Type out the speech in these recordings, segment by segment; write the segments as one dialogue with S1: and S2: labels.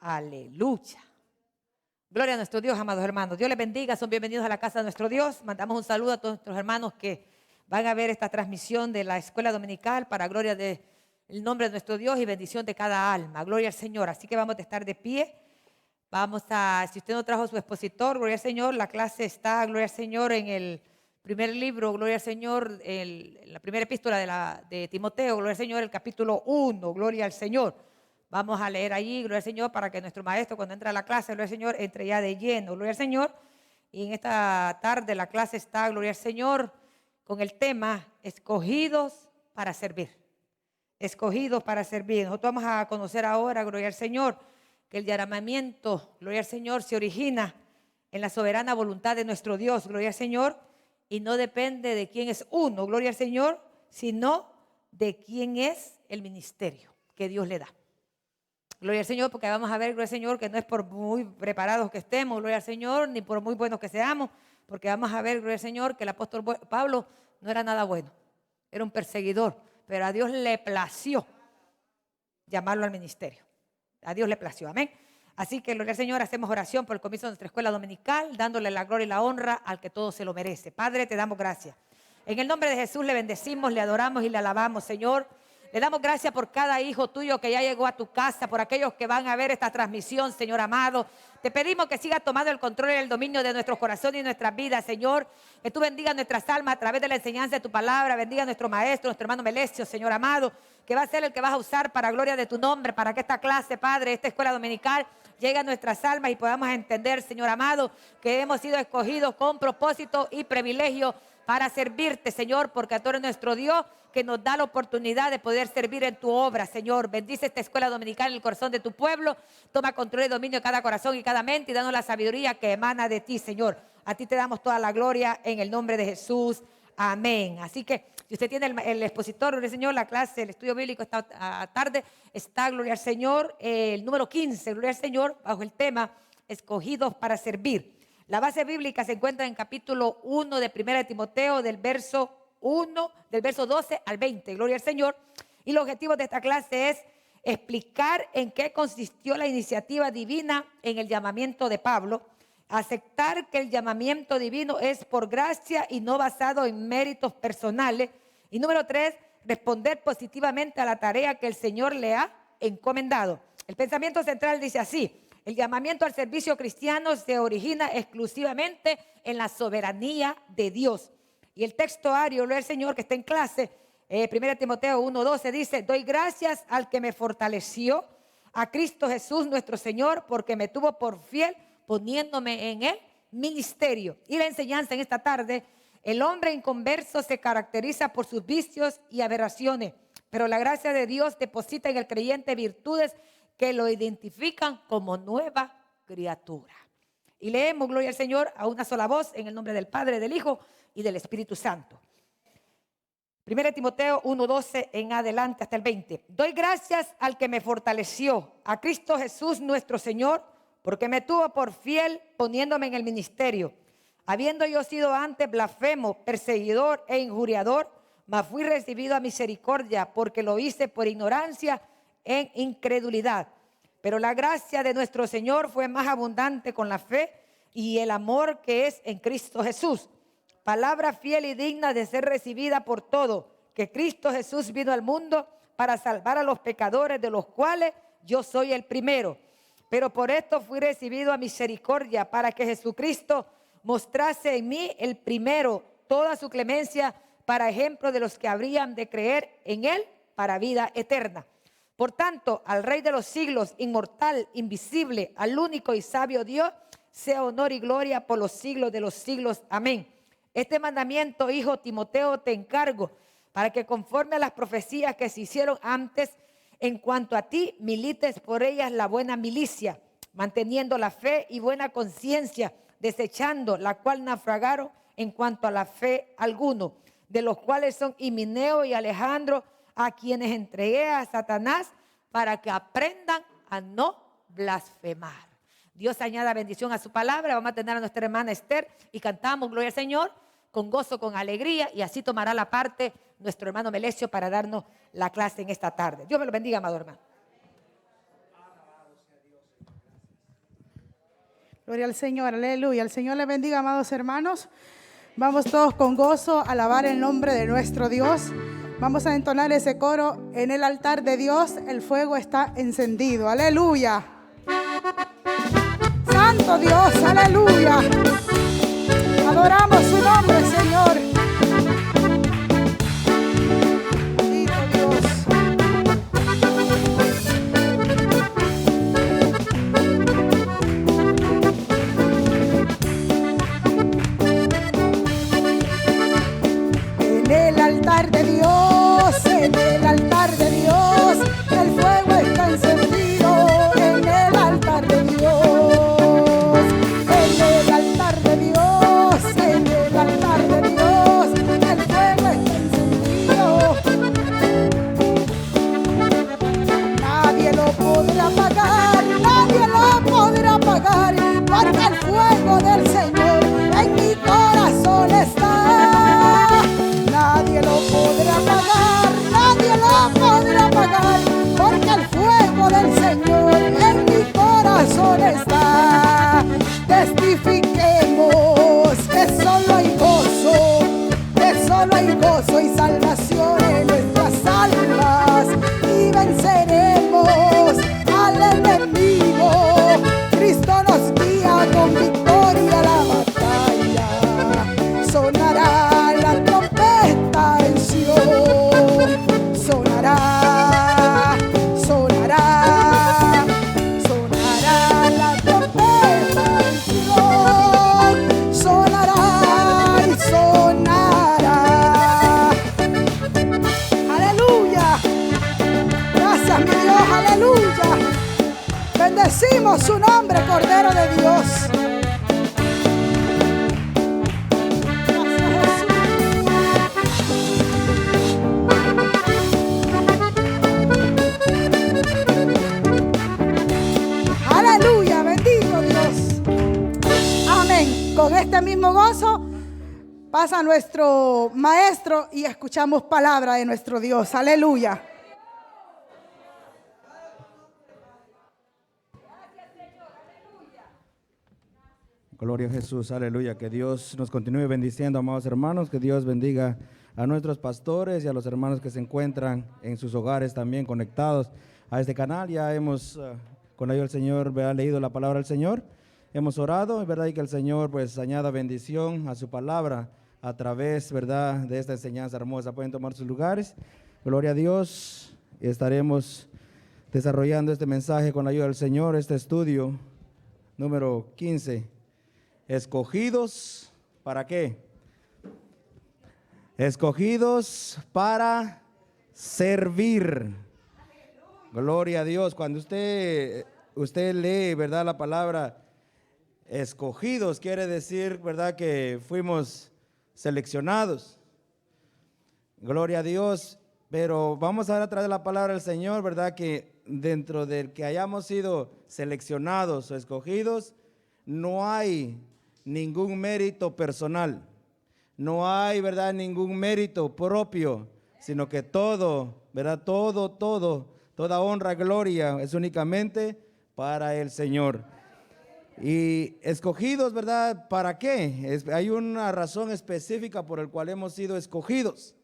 S1: Aleluya. Gloria a nuestro Dios, amados hermanos. Dios les bendiga, son bienvenidos a la casa de nuestro Dios. Mandamos un saludo a todos nuestros hermanos que van a ver esta transmisión de la escuela dominical para gloria del nombre de nuestro Dios y bendición de cada alma. Gloria al Señor. Así que vamos a estar de pie. Si usted no trajo su expositor, gloria al Señor, la clase está, gloria al Señor, en el primer libro, gloria al Señor, la primera epístola de Timoteo, gloria al Señor, el capítulo 1, gloria al Señor. Vamos a leer allí, gloria al Señor, para que nuestro maestro cuando entra a la clase, gloria al Señor, entre ya de lleno, gloria al Señor. Y en esta tarde la clase está, gloria al Señor, con el tema escogidos para servir. Escogidos para servir. Nosotros vamos a conocer ahora, gloria al Señor, que el llamamiento, gloria al Señor, se origina en la soberana voluntad de nuestro Dios, gloria al Señor, y no depende de quién es uno, gloria al Señor, sino de quién es el ministerio que Dios le da. Gloria al Señor, porque vamos a ver, gloria al Señor, que no es por muy preparados que estemos, gloria al Señor, ni por muy buenos que seamos, porque vamos a ver, gloria al Señor, que el apóstol Pablo no era nada bueno, era un perseguidor, pero a Dios le plació llamarlo al ministerio. A Dios le plació, amén. Así que, gloria al Señor, hacemos oración por el comienzo de nuestra escuela dominical, dándole la gloria y la honra al que todo se lo merece. Padre, te damos gracias. En el nombre de Jesús le bendecimos, le adoramos y le alabamos, Señor. Le damos gracias por cada hijo tuyo que ya llegó a tu casa, por aquellos que van a ver esta transmisión, Señor amado. Te pedimos que sigas tomando el control y el dominio de nuestros corazones y nuestras vidas, Señor. Que tú bendigas nuestras almas a través de la enseñanza de tu palabra. Bendiga a nuestro maestro, nuestro hermano Melesio, Señor amado, que va a ser el que vas a usar para gloria de tu nombre, para que esta clase, Padre, esta escuela dominical, llegue a nuestras almas y podamos entender, Señor amado, que hemos sido escogidos con propósito y privilegio para servirte, Señor, porque tú eres nuestro Dios que nos da la oportunidad de poder servir en tu obra, Señor. Bendice esta escuela dominical en el corazón de tu pueblo. Toma control y dominio de cada corazón y cada mente y danos la sabiduría que emana de ti, Señor. A ti te damos toda la gloria en el nombre de Jesús. Amén. Así que si usted tiene el expositor, gloria al Señor, la clase, el estudio bíblico esta tarde está, gloria al Señor, el número 15, gloria al Señor, bajo el tema escogidos para servir. La base bíblica se encuentra en capítulo 1 de 1 de Timoteo, del verso 12 al 20. Gloria al Señor. Y el objetivo de esta clase es explicar en qué consistió la iniciativa divina en el llamamiento de Pablo, aceptar que el llamamiento divino es por gracia y no basado en méritos personales. Y número 3, responder positivamente a la tarea que el Señor le ha encomendado. El pensamiento central dice así: el llamamiento al servicio cristiano se origina exclusivamente en la soberanía de Dios. Y el texto ario, gloria al Señor, que está en clase, 1 Timoteo 1:12 dice: doy gracias al que me fortaleció, a Cristo Jesús nuestro Señor, porque me tuvo por fiel poniéndome en el ministerio. Y la enseñanza en esta tarde: el hombre inconverso se caracteriza por sus vicios y aberraciones, pero la gracia de Dios deposita en el creyente virtudes que lo identifican como nueva criatura. Y leemos, gloria al Señor, a una sola voz, en el nombre del Padre, del Hijo y del Espíritu Santo. 1 Timoteo 1:12 en adelante hasta el 20. Doy gracias al que me fortaleció, a Cristo Jesús nuestro Señor, porque me tuvo por fiel poniéndome en el ministerio. Habiendo yo sido antes blasfemo, perseguidor e injuriador, mas fui recibido a misericordia, porque lo hice por ignorancia en incredulidad. Pero la gracia de nuestro Señor fue más abundante con la fe y el amor que es en Cristo Jesús. Palabra fiel y digna de ser recibida por todos, que Cristo Jesús vino al mundo para salvar a los pecadores, de los cuales yo soy el primero. Pero por esto fui recibido a misericordia, para que Jesucristo mostrase en mí el primero toda su clemencia, para ejemplo de los que habrían de creer en él para vida eterna. Por tanto, al Rey de los siglos, inmortal, invisible, al único y sabio Dios, sea honor y gloria por los siglos de los siglos. Amén. Este mandamiento, hijo Timoteo, te encargo, para que conforme a las profecías que se hicieron antes, en cuanto a ti, milites por ellas la buena milicia, manteniendo la fe y buena conciencia, desechando la cual naufragaron en cuanto a la fe alguno, de los cuales son Himeneo y Alejandro, a quienes entregué a Satanás para que aprendan a no blasfemar. Dios añada bendición a su palabra. Vamos a tener a nuestra hermana Esther y cantamos gloria al Señor con gozo, con alegría, y así tomará la parte nuestro hermano Melesio para darnos la clase en esta tarde. Dios me lo bendiga, amado hermano.
S2: Gloria al Señor, aleluya. El Señor les bendiga, amados hermanos. Vamos todos con gozo a alabar el nombre de nuestro Dios. Vamos a entonar ese coro. En el altar de Dios el fuego está encendido. Aleluya. Santo Dios, aleluya. Adoramos su nombre, Señor. Bendito Dios. En el altar de Dios, en el altar de Dios, el fuego está encendido. En el altar de Dios, en el altar de Dios, en el altar de Dios, el fuego está encendido. Nadie lo podrá apagar, nadie lo podrá apagar, porque el fuego del Señor en mi corazón está. Nadie lo podrá apagar, nadie lo podrá apagar, porque el fuego del Señor en mi corazón está. Testifiquemos que solo hay gozo y salvación en nuestras almas, y venceremos al enemigo. Cristo nos guía con victoria a la batalla. Sonará la trompeta en Sion, sonará, sonará, sonará la trompeta en Sion, sonará y sonará. Aleluya, gracias mi Dios, aleluya. Bendecimos su nombre, Cordero de Dios. Aleluya, bendito Dios. Amén. Con este mismo gozo pasa nuestro maestro y escuchamos palabra de nuestro Dios. Aleluya.
S3: Gloria a Jesús, aleluya. Que Dios nos continúe bendiciendo, amados hermanos. Que Dios bendiga a nuestros pastores y a los hermanos que se encuentran en sus hogares también conectados a este canal. Ya hemos, con la ayuda del Señor, leído la palabra del Señor. Hemos orado, es verdad, y que el Señor pues añada bendición a su palabra a través, verdad, de esta enseñanza hermosa. Pueden tomar sus lugares. Gloria a Dios. Y estaremos desarrollando este mensaje con la ayuda del Señor, este estudio número 15. Escogidos, ¿para qué? Escogidos para servir. Gloria a Dios. Cuando usted lee, ¿verdad?, la palabra escogidos, quiere decir, ¿verdad?, que fuimos seleccionados. Gloria a Dios. Pero vamos a ver a través de la palabra del Señor, ¿verdad?, que dentro del que hayamos sido seleccionados o escogidos, no hay ningún mérito personal, no hay, ¿verdad?, ningún mérito propio, sino que todo, ¿verdad?, toda honra, gloria es únicamente para el Señor. Y escogidos, ¿verdad?, ¿para qué? Hay una razón específica por la cual hemos sido escogidos,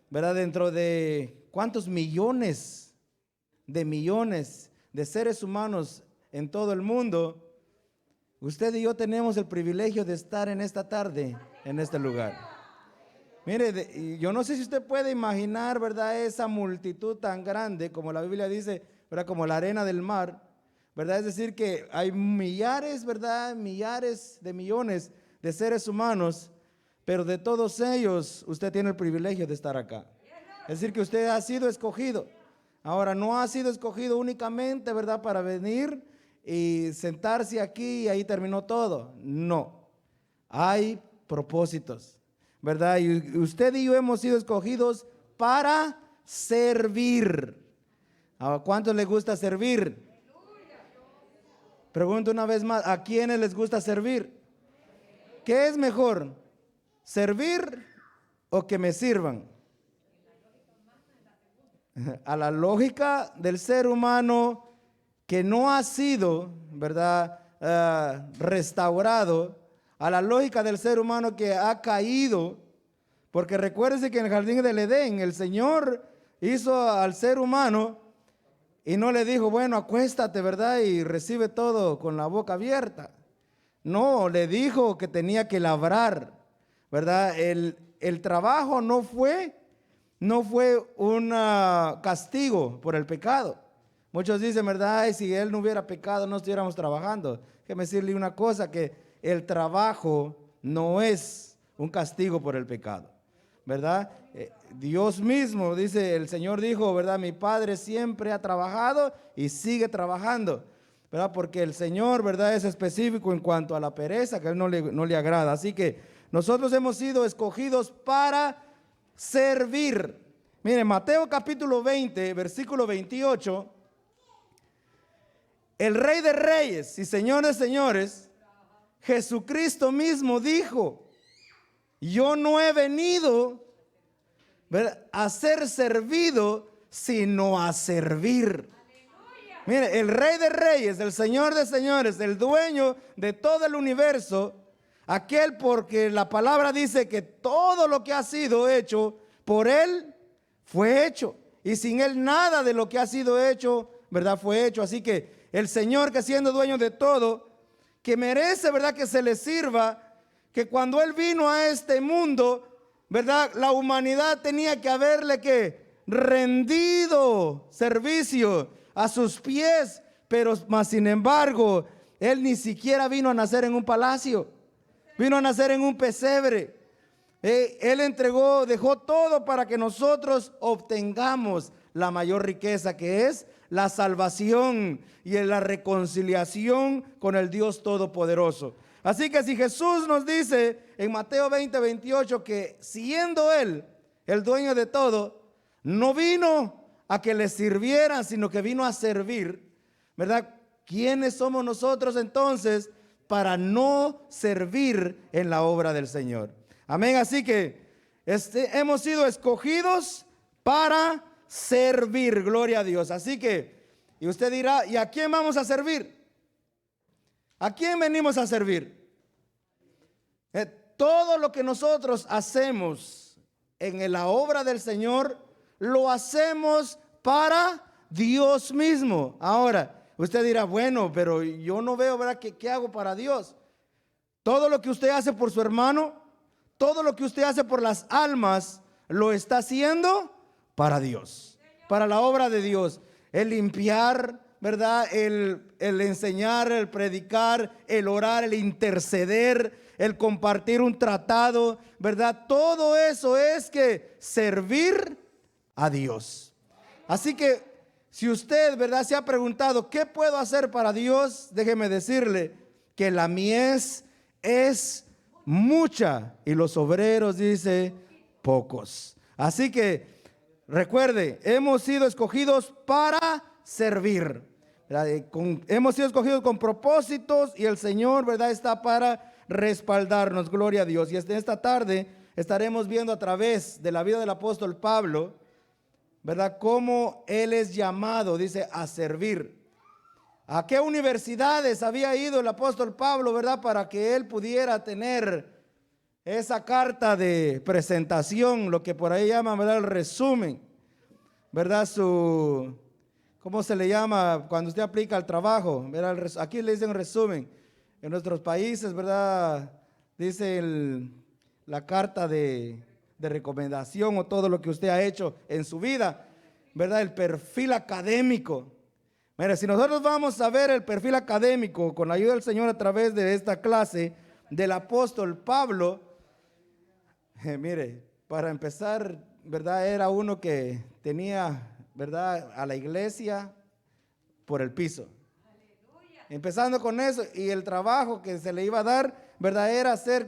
S3: ¿verdad? Dentro de cuántos millones de seres humanos en todo el mundo, usted y yo tenemos el privilegio de estar en esta tarde, en este lugar. Mire, yo no sé si usted puede imaginar, ¿verdad?, esa multitud tan grande, como la Biblia dice, ¿verdad?, como la arena del mar, ¿verdad? Es decir, que hay millares, ¿verdad?, millares de millones de seres humanos, pero de todos ellos usted tiene el privilegio de estar acá. Es decir, que usted ha sido escogido. Ahora, no ha sido escogido únicamente, ¿verdad?, para venir y sentarse aquí y ahí terminó todo. No, hay propósitos, ¿verdad? Y usted y yo hemos sido escogidos para servir. ¿A cuántos les gusta servir? Pregunto una vez más, ¿a quiénes les gusta servir? ¿Qué es mejor? ¿Servir o que me sirvan? A la lógica del ser humano que no ha sido, ¿verdad?, restaurado a la lógica del ser humano que ha caído, porque recuérdense que en el jardín del Edén el Señor hizo al ser humano y no le dijo, bueno, acuéstate, ¿verdad? Y recibe todo con la boca abierta. No, le dijo que tenía que labrar, ¿verdad? El trabajo no fue un castigo por el pecado. Muchos dicen, ¿verdad? Ay, si él no hubiera pecado, no estuviéramos trabajando. Déjeme decirle una cosa, que el trabajo no es un castigo por el pecado, ¿verdad? Dios mismo, dice, el Señor dijo, ¿verdad? Mi Padre siempre ha trabajado y sigue trabajando, ¿verdad? Porque el Señor, ¿verdad? Es específico en cuanto a la pereza, que a Él no le agrada. Así que nosotros hemos sido escogidos para servir. Miren, Mateo capítulo 20, versículo 28. El Rey de Reyes y Señor de Señores, Jesucristo mismo dijo, yo no he venido, ¿verdad?, a ser servido, sino a servir. Mire, el Rey de Reyes, el Señor de Señores, el dueño de todo el universo, aquel porque la palabra dice que todo lo que ha sido hecho por Él fue hecho, y sin Él nada de lo que ha sido hecho, ¿verdad?, fue hecho. Así que el Señor, que siendo dueño de todo, que merece, ¿verdad?, que se le sirva, que cuando Él vino a este mundo, ¿verdad?, la humanidad tenía que haberle que rendido servicio a sus pies, pero más sin embargo, Él ni siquiera vino a nacer en un palacio, vino a nacer en un pesebre. Él dejó todo para que nosotros obtengamos la mayor riqueza, que es la salvación y la reconciliación con el Dios Todopoderoso. Así que si Jesús nos dice en Mateo 20, 28 que siendo Él el dueño de todo, no vino a que le sirvieran, sino que vino a servir, ¿verdad? ¿Quiénes somos nosotros entonces para no servir en la obra del Señor? Amén. Así que hemos sido escogidos para servir, gloria a Dios. Así que, y usted dirá, ¿y a quién vamos a servir? ¿A quién venimos a servir? Todo lo que nosotros hacemos en la obra del Señor, lo hacemos para Dios mismo. Ahora, usted dirá, bueno, pero yo no veo, ¿verdad?, ¿qué hago para Dios? Todo lo que usted hace por su hermano, todo lo que usted hace por las almas, lo está haciendo para Dios, para la obra de Dios. El limpiar, ¿verdad?, el enseñar, el predicar, el orar, el interceder, el compartir un tratado, ¿verdad? Todo eso es que servir a Dios. Así que si usted, ¿verdad?, se ha preguntado, ¿qué puedo hacer para Dios? Déjeme decirle que la mies es mucha y los obreros, dice, pocos. Así que recuerde, hemos sido escogidos para servir, ¿verdad? Hemos sido escogidos con propósitos y el Señor, ¿verdad?, está para respaldarnos, gloria a Dios. Y esta tarde estaremos viendo a través de la vida del apóstol Pablo, ¿verdad?, cómo él es llamado, dice, a servir. ¿A qué universidades había ido el apóstol Pablo, verdad?, para que él pudiera tener esa carta de presentación, lo que por ahí llaman, ¿verdad?, el resumen, ¿verdad? ¿Cómo se le llama cuando usted aplica al trabajo? ¿Verdad? Aquí le dicen resumen. En nuestros países, ¿verdad?, dice la carta de recomendación o todo lo que usted ha hecho en su vida, ¿verdad? El perfil académico. Mire, si nosotros vamos a ver el perfil académico con la ayuda del Señor a través de esta clase del apóstol Pablo, mire, para empezar, ¿verdad?, era uno que tenía, ¿verdad?, a la iglesia por el piso. Empezando con eso, y el trabajo que se le iba a dar, ¿verdad?, era ser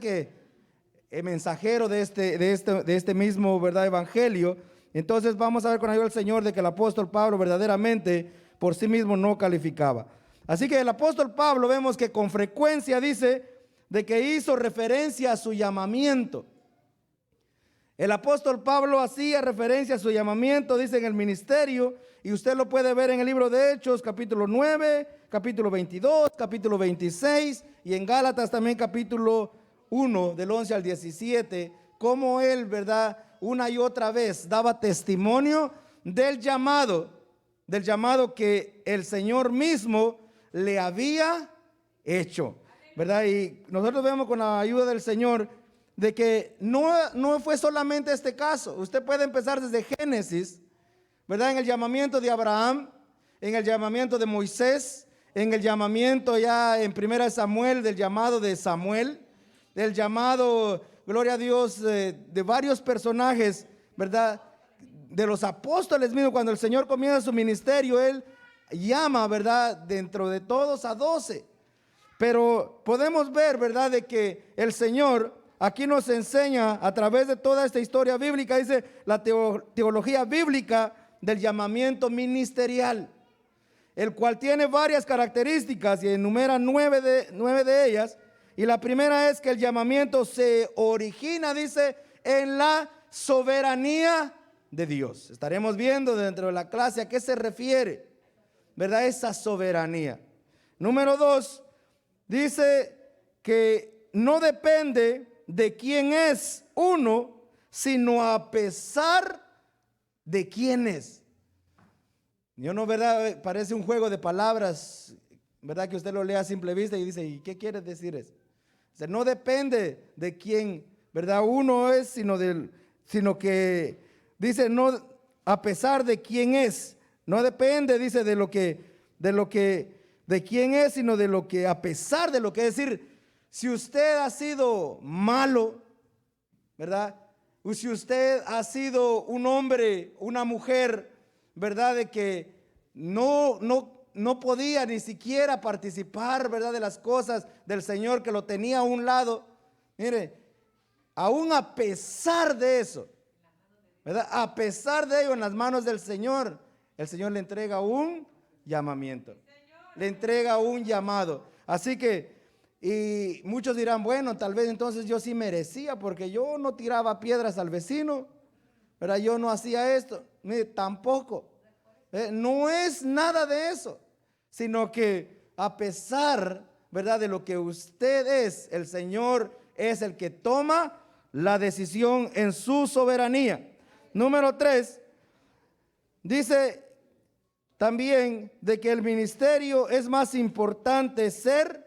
S3: mensajero de este mismo, ¿verdad?, evangelio. Entonces vamos a ver con ayuda del Señor de que el apóstol Pablo verdaderamente por sí mismo no calificaba. Así que el apóstol Pablo vemos que con frecuencia dice de que hizo referencia a su llamamiento. El apóstol Pablo hacía referencia a su llamamiento, dice, en el ministerio, y usted lo puede ver en el libro de Hechos, capítulo 9, capítulo 22, capítulo 26, y en Gálatas también capítulo 1, del 11 al 17, cómo él, ¿verdad?, una y otra vez daba testimonio del llamado que el Señor mismo le había hecho, ¿verdad? Y nosotros vemos con la ayuda del Señor de que no fue solamente este caso. Usted puede empezar desde Génesis, ¿verdad? En el llamamiento de Abraham, en el llamamiento de Moisés, en el llamamiento ya en 1 Samuel, del llamado de Samuel, del llamado, gloria a Dios, de varios personajes, ¿verdad? De los apóstoles mismos. Cuando el Señor comienza su ministerio, Él llama, ¿verdad?, dentro de todos a 12. Pero podemos ver, ¿verdad?, de que el Señor aquí nos enseña a través de toda esta historia bíblica, dice la teología bíblica del llamamiento ministerial, el cual tiene varias características y enumera nueve de ellas. Y la primera es que el llamamiento se origina, dice, en la soberanía de Dios. Estaremos viendo dentro de la clase a qué se refiere, ¿verdad?, esa soberanía. Número 2, dice que no depende de quién es uno, sino a pesar de quién es. Yo no, ¿verdad?, parece un juego de palabras, ¿verdad?, que usted lo lea a simple vista y dice, ¿y qué quiere decir eso? O sea, no depende de quién, ¿verdad?, uno es, sino que dice, no, a pesar de quién es. No depende, dice, de quién es, sino de lo que, a pesar de lo que, es decir, si usted ha sido malo, ¿verdad?, o si usted ha sido un hombre, una mujer, ¿verdad?, de que no podía ni siquiera participar, ¿verdad?, de las cosas del Señor, que lo tenía a un lado. Mire, aún a pesar de eso, ¿verdad?, a pesar de ello, en las manos del Señor, el Señor le entrega un llamamiento, le entrega un llamado. Así que, y muchos dirán, bueno, tal vez entonces yo sí merecía, porque yo no tiraba piedras al vecino, ¿verdad?, yo no hacía esto. Mire, tampoco, no es nada de eso, sino que a pesar, ¿verdad?, de lo que usted es, el Señor es el que toma la decisión en su soberanía. Número 3, dice también de que el ministerio es más importante ser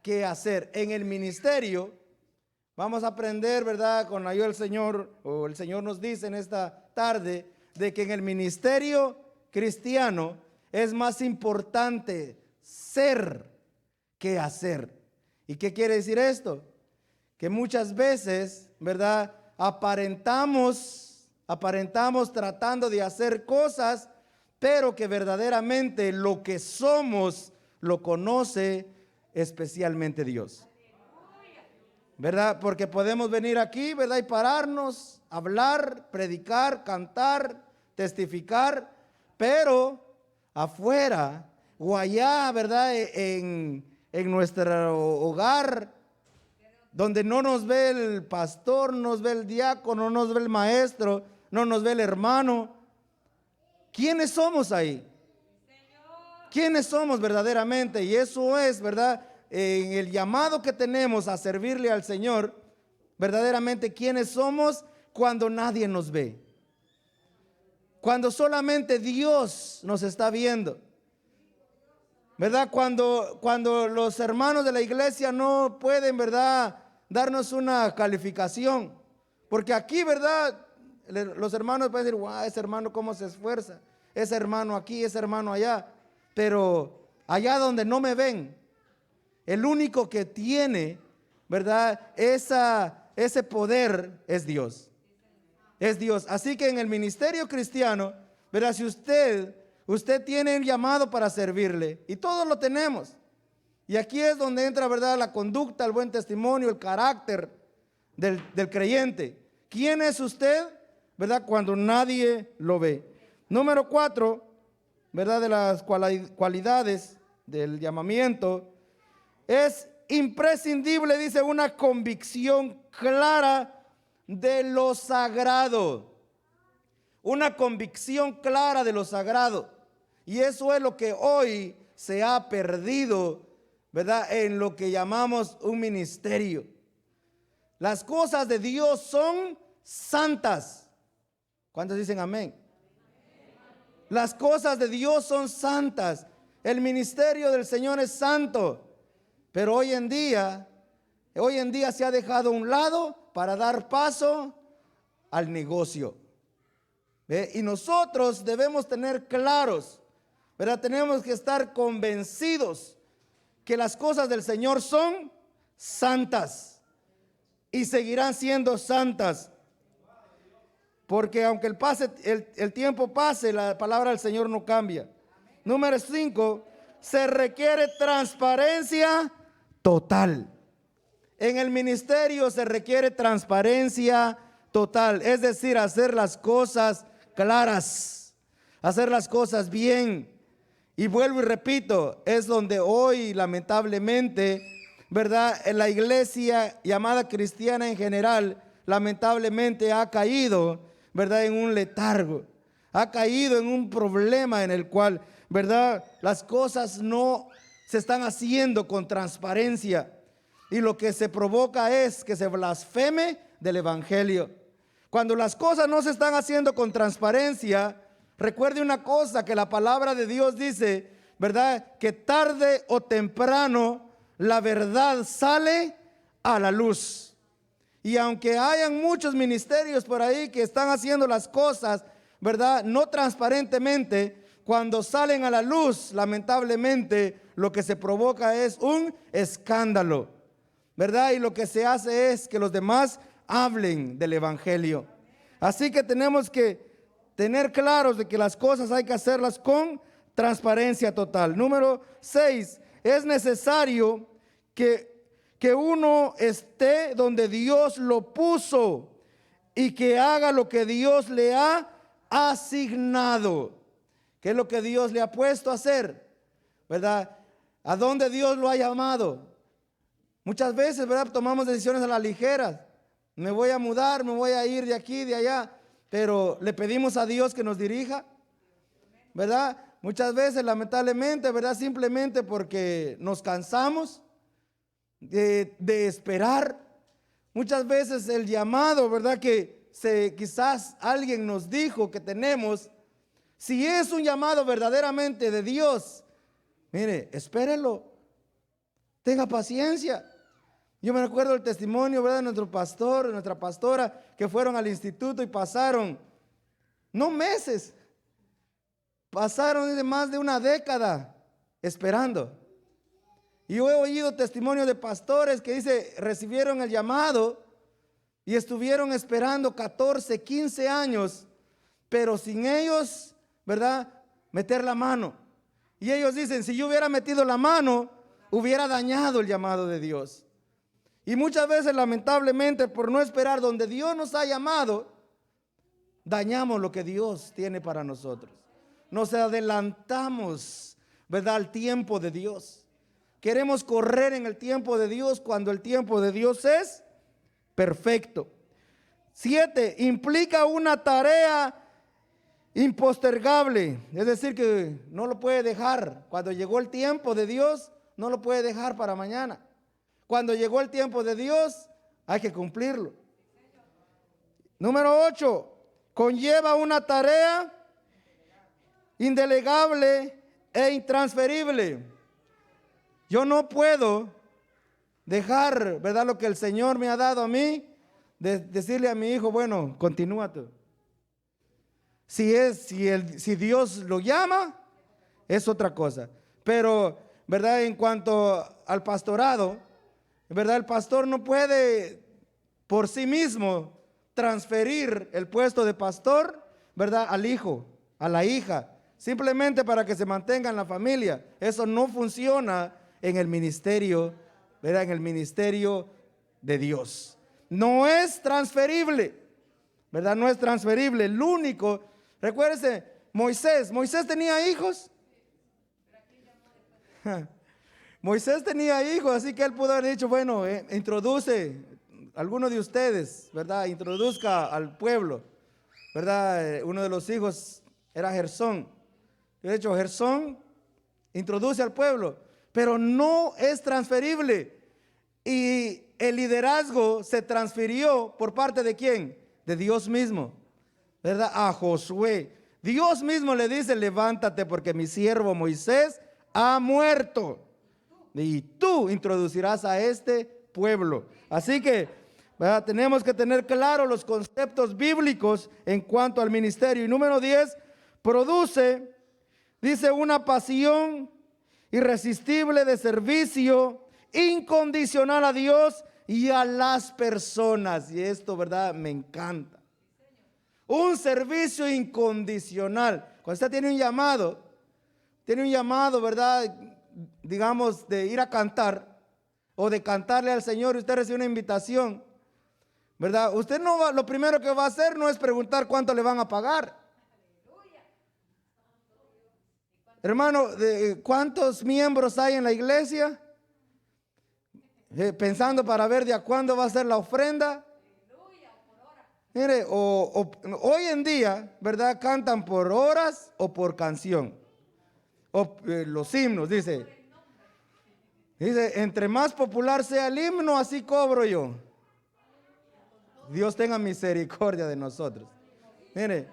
S3: que hacer. En el ministerio vamos a aprender, ¿verdad?, con la ayuda del Señor, o el Señor nos dice en esta tarde, de que en el ministerio cristiano es más importante ser que hacer. ¿Y qué quiere decir esto? Que muchas veces, ¿verdad?, aparentamos tratando de hacer cosas, pero que verdaderamente lo que somos lo conoce especialmente Dios, ¿verdad? Porque podemos venir aquí, ¿verdad?, y pararnos, hablar, predicar, cantar, testificar, pero afuera o allá, ¿verdad?, en nuestro hogar, donde no nos ve el pastor, no nos ve el diácono, no nos ve el maestro, no nos ve el hermano, ¿quiénes somos ahí? ¿Quiénes somos verdaderamente? Y eso es, ¿verdad?, en el llamado que tenemos a servirle al Señor, verdaderamente quiénes somos cuando nadie nos ve, cuando solamente Dios nos está viendo, ¿verdad? Cuando los hermanos de la iglesia no pueden, ¿verdad?, darnos una calificación, porque aquí, ¿verdad?, los hermanos pueden decir, wow, ese hermano cómo se esfuerza, ese hermano aquí, ese hermano allá, pero allá donde no me ven, el único que tiene, ¿verdad?, ese poder es Dios. Es Dios. Así que en el ministerio cristiano, ¿verdad?, si usted tiene un llamado para servirle, y todos lo tenemos, y aquí es donde entra, ¿verdad?, la conducta, el buen testimonio, el carácter del creyente. ¿Quién es usted, verdad?, cuando nadie lo ve. Número 4, ¿verdad?, de las cualidades del llamamiento, es imprescindible, dice, una convicción clara de lo sagrado. Una convicción clara de lo sagrado. Y eso es lo que hoy se ha perdido, ¿verdad? En lo que llamamos un ministerio. Las cosas de Dios son santas. ¿Cuántos dicen amén? Las cosas de Dios son santas. El ministerio del Señor es santo. Pero hoy en día se ha dejado a un lado para dar paso al negocio. ¿Ve? Y nosotros debemos tener claros, ¿verdad? Tenemos que estar convencidos que las cosas del Señor son santas y seguirán siendo santas. Porque aunque el tiempo pase, la palabra del Señor no cambia. Número 5, se requiere transparencia total. En el ministerio se requiere transparencia total, es decir, hacer las cosas claras, hacer las cosas bien. Y vuelvo y repito, es donde hoy lamentablemente, ¿verdad? La iglesia llamada cristiana en general, lamentablemente ha caído, ¿verdad? En un letargo, ha caído en un problema en el cual, ¿verdad? Las cosas no se están haciendo con transparencia. Y lo que se provoca es que se blasfeme del evangelio. Cuando las cosas no se están haciendo con transparencia, recuerde una cosa, que la palabra de Dios dice, ¿verdad? Que tarde o temprano la verdad sale a la luz. Y aunque hayan muchos ministerios por ahí que están haciendo las cosas, ¿verdad? No transparentemente, cuando salen a la luz, lamentablemente, lo que se provoca es un escándalo, ¿verdad? Y lo que se hace es que los demás hablen del evangelio. Así que tenemos que tener claros de que las cosas hay que hacerlas con transparencia total. Número 6, es necesario que uno esté donde Dios lo puso y que haga lo que Dios le ha asignado. ¿Qué es lo que Dios le ha puesto a hacer? ¿Verdad? ¿A dónde Dios lo ha llamado? Muchas veces, ¿verdad? Tomamos decisiones a la ligera. Me voy a mudar, me voy a ir de aquí, de allá, pero le pedimos a Dios que nos dirija, ¿verdad? Muchas veces, lamentablemente, ¿verdad? Simplemente porque nos cansamos de esperar. Muchas veces el llamado, ¿verdad? Que quizás alguien nos dijo que tenemos, si es un llamado verdaderamente de Dios, mire, espérelo, tenga paciencia. Yo me recuerdo el testimonio, ¿verdad? De nuestro pastor, de nuestra pastora, que fueron al instituto y pasaron, no meses, pasaron más de una década esperando. Y yo he oído testimonios de pastores que dice, recibieron el llamado y estuvieron esperando 14, 15 años, pero sin ellos, ¿verdad? Meter la mano. Y ellos dicen, si yo hubiera metido la mano, hubiera dañado el llamado de Dios. Y muchas veces, lamentablemente, por no esperar donde Dios nos ha llamado, dañamos lo que Dios tiene para nosotros. Nos adelantamos, ¿verdad?, al tiempo de Dios. Queremos correr en el tiempo de Dios cuando el tiempo de Dios es perfecto. 7, implica una tarea impostergable. Es decir, que no lo puede dejar. Cuando llegó el tiempo de Dios, no lo puede dejar para mañana. Cuando llegó el tiempo de Dios, hay que cumplirlo. Número 8, conlleva una tarea indelegable e intransferible. Yo no puedo dejar, ¿verdad?, lo que el Señor me ha dado a mí, de decirle a mi hijo, bueno, continúa tú. Si Dios lo llama, es otra cosa. Pero, ¿verdad?, en cuanto al pastorado, ¿verdad?, el pastor no puede por sí mismo transferir el puesto de pastor, ¿verdad?, al hijo, a la hija, simplemente para que se mantenga en la familia. Eso no funciona en el ministerio, ¿verdad?, en el ministerio de Dios. No es transferible, ¿verdad? No es transferible. El único, recuérdese, Moisés tenía hijos. Moisés tenía hijos, así que él pudo haber dicho, bueno, introduce alguno de ustedes, ¿verdad? Introduzca al pueblo, ¿verdad? Uno de los hijos era Gersón, De hecho, Gersón introduce al pueblo, pero no es transferible. Y el liderazgo se transfirió por parte de ¿quién? De Dios mismo, ¿verdad? A Josué. Dios mismo le dice: levántate porque mi siervo Moisés ha muerto y tú introducirás a este pueblo. Así que, ¿verdad?, tenemos que tener claros los conceptos bíblicos en cuanto al ministerio. Y número 10, produce, dice, una pasión irresistible de servicio incondicional a Dios y a las personas. Y esto, ¿verdad?, me encanta. Un servicio incondicional. Cuando usted tiene un llamado, ¿verdad?, digamos, de ir a cantar o de cantarle al Señor, y usted recibe una invitación, ¿verdad? Usted no va, lo primero que va a hacer no es preguntar cuánto le van a pagar. Hermano, ¿cuántos miembros hay en la iglesia? Pensando para ver de a cuándo va a ser la ofrenda. Mire, hoy en día, ¿verdad?, cantan por horas o por canción. O los himnos, dice, entre más popular sea el himno, así cobro yo. Dios tenga misericordia de nosotros. Mire,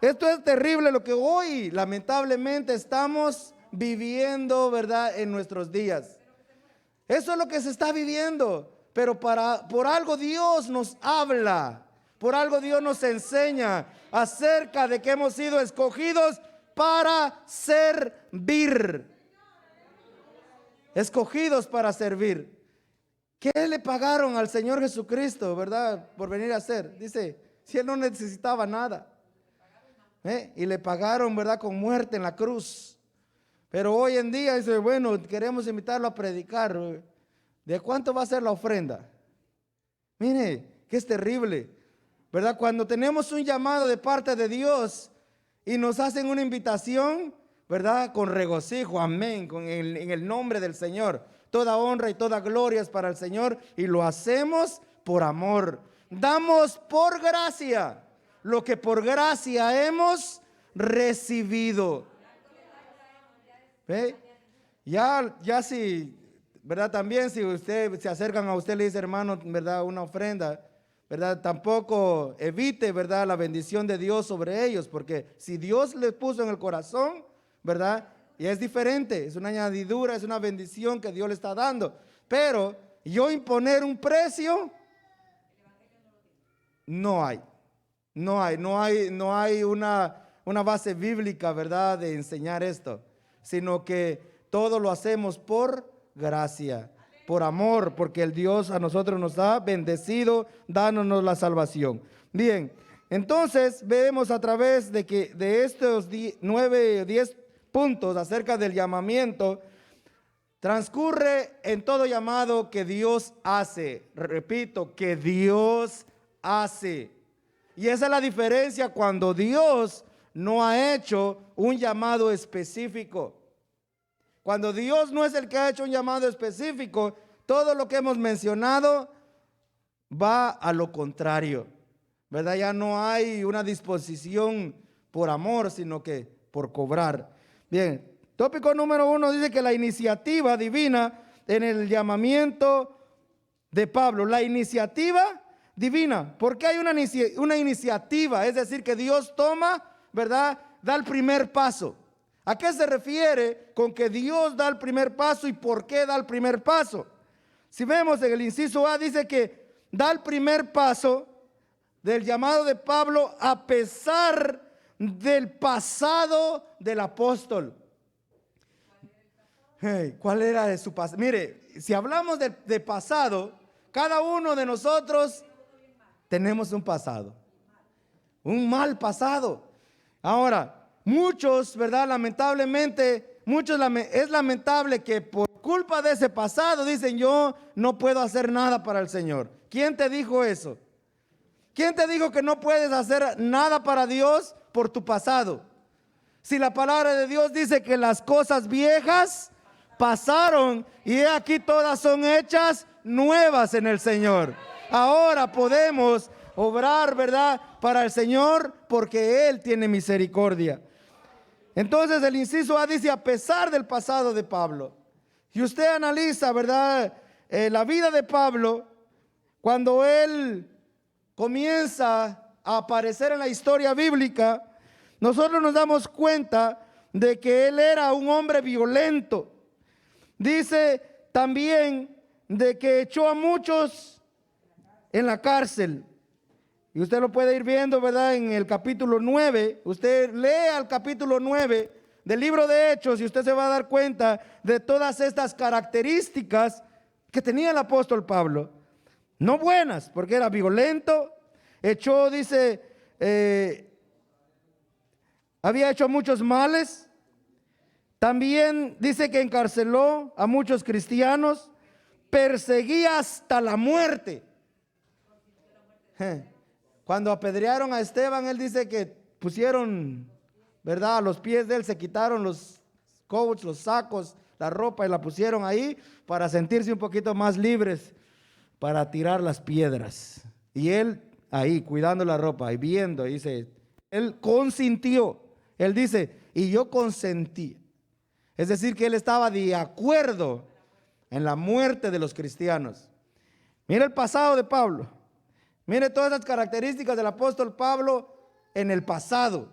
S3: esto es terrible lo que hoy lamentablemente estamos viviendo, ¿verdad?, en nuestros días. Eso es lo que se está viviendo, pero por algo Dios nos habla, por algo Dios nos enseña acerca de que hemos sido escogidos para servir. Escogidos para servir. ¿Qué le pagaron al Señor Jesucristo, verdad, por venir a hacer? Dice, si Él no necesitaba nada. Y le pagaron, verdad, con muerte en la cruz. Pero hoy en día dice, bueno, queremos invitarlo a predicar. ¿De cuánto va a ser la ofrenda? Mire, que es terrible, ¿verdad? Cuando tenemos un llamado de parte de Dios y nos hacen una invitación, ¿verdad?, con regocijo, amén, en el nombre del Señor. Toda honra y toda gloria es para el Señor y lo hacemos por amor. Damos por gracia lo que por gracia hemos recibido. ¿Ve? Ya si, ¿verdad? También si usted se acercan a usted, le dice, hermano, ¿verdad?, una ofrenda, ¿verdad?, tampoco evite, ¿verdad?, la bendición de Dios sobre ellos, porque si Dios les puso en el corazón, ¿verdad?, y es diferente, es una añadidura, es una bendición que Dios le está dando. Pero yo imponer un precio, no hay una base bíblica, ¿verdad?, de enseñar esto, sino que todo lo hacemos por gracia, por amor, porque el Dios a nosotros nos ha bendecido, dándonos la salvación. Bien, entonces vemos a través de estos 9 o 10 puntos acerca del llamamiento, transcurre en todo llamado que Dios hace. Repito, que Dios hace. Y esa es la diferencia cuando Dios no ha hecho un llamado específico. Cuando Dios no es el que ha hecho un llamado específico, todo lo que hemos mencionado va a lo contrario, ¿verdad? Ya no hay una disposición por amor, sino que por cobrar. Bien, tópico número 1 dice que la iniciativa divina en el llamamiento de Pablo, la iniciativa divina. ¿Por qué hay una iniciativa? Es decir, que Dios toma, ¿verdad?, da el primer paso. ¿A qué se refiere con que Dios da el primer paso y por qué da el primer paso? Si vemos en el inciso A, dice que da el primer paso del llamado de Pablo a pesar del pasado del apóstol. ¿Cuál era su pasado? Mire, si hablamos de pasado, cada uno de nosotros tenemos un pasado, un mal pasado. Ahora, muchos, ¿verdad?, lamentablemente, es lamentable que por culpa de ese pasado dicen, yo no puedo hacer nada para el Señor. ¿Quién te dijo eso? ¿Quién te dijo que no puedes hacer nada para Dios por tu pasado? Si la palabra de Dios dice que las cosas viejas pasaron y he aquí todas son hechas nuevas en el Señor. Ahora podemos obrar, ¿verdad?, para el Señor porque Él tiene misericordia. Entonces el inciso A dice, a pesar del pasado de Pablo. Y usted analiza, ¿verdad? La vida de Pablo, cuando él comienza a aparecer en la historia bíblica, nosotros nos damos cuenta de que él era un hombre violento. Dice también de que echó a muchos en la cárcel. Y usted lo puede ir viendo, ¿verdad? En el capítulo 9, usted lea el capítulo 9 del libro de Hechos y usted se va a dar cuenta de todas estas características que tenía el apóstol Pablo. No buenas, porque era violento, echó, dice, había hecho muchos males. También dice que encarceló a muchos cristianos, perseguía hasta la muerte. Cuando apedrearon a Esteban, él dice que pusieron, ¿verdad? A los pies de él se quitaron los coats, los sacos, la ropa y la pusieron ahí para sentirse un poquito más libres para tirar las piedras. Y él ahí cuidando la ropa y viendo, dice, él consintió. Él dice, y yo consentí. Es decir, que él estaba de acuerdo en la muerte de los cristianos. Mira el pasado de Pablo. Mire todas las características del apóstol Pablo en el pasado.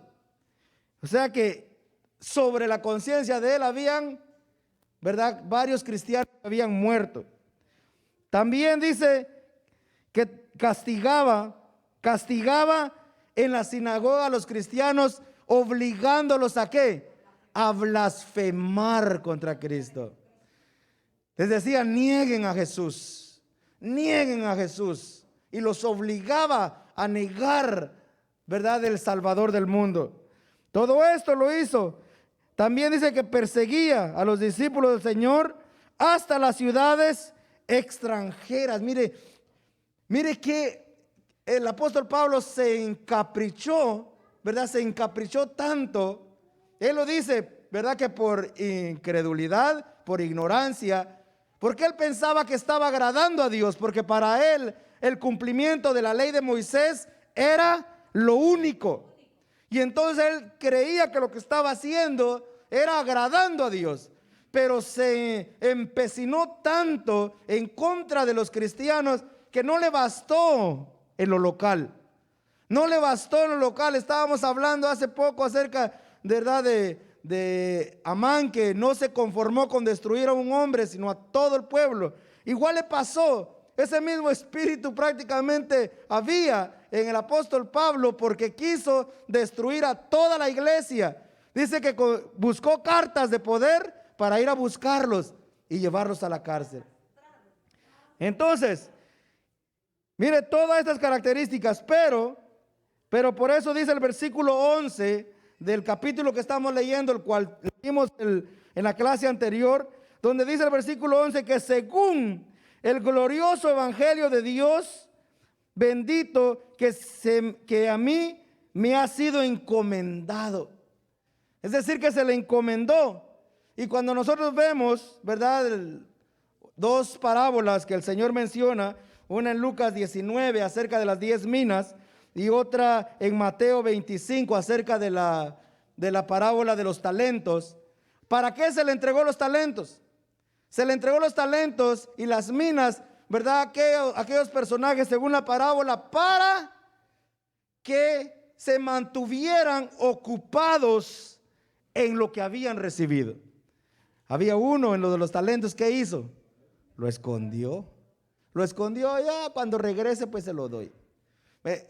S3: O sea que sobre la conciencia de él habían, ¿verdad? Varios cristianos habían muerto. También dice que castigaba en la sinagoga a los cristianos, obligándolos a ¿qué? A blasfemar contra Cristo. Les decía, nieguen a Jesús, nieguen a Jesús. Y los obligaba a negar, ¿verdad?, el Salvador del mundo. Todo esto lo hizo. También dice que perseguía a los discípulos del Señor hasta las ciudades extranjeras. Mire que el apóstol Pablo se encaprichó, ¿verdad? Se encaprichó tanto. Él lo dice, ¿verdad?, que por incredulidad, por ignorancia, porque él pensaba que estaba agradando a Dios, porque para él el cumplimiento de la ley de Moisés era lo único. Y entonces él creía que lo que estaba haciendo era agradando a Dios. Pero se empecinó tanto en contra de los cristianos que no le bastó en lo local. No le bastó en lo local. Estábamos hablando hace poco acerca, ¿verdad?, de Amán, que no se conformó con destruir a un hombre, sino a todo el pueblo. Igual le pasó. Ese mismo espíritu prácticamente había en el apóstol Pablo, porque quiso destruir a toda la iglesia. Dice que buscó cartas de poder para ir a buscarlos y llevarlos a la cárcel. Entonces, mire todas estas características, pero por eso dice el versículo 11 del capítulo que estamos leyendo, el cual leímos en la clase anterior, donde dice el versículo 11 que según el glorioso evangelio de Dios, bendito, que a mí me ha sido encomendado. Es decir, que se le encomendó. Y cuando nosotros vemos, ¿verdad?, dos parábolas que el Señor menciona, una en Lucas 19 acerca de las 10 minas y otra en Mateo 25 acerca de la parábola de los talentos. ¿Para qué se le entregó los talentos? Se le entregó los talentos y las minas, ¿verdad? Aquellos personajes según la parábola, para que se mantuvieran ocupados en lo que habían recibido. Había uno en lo de los talentos, ¿qué hizo? Lo escondió. Lo escondió, ya cuando regrese pues se lo doy.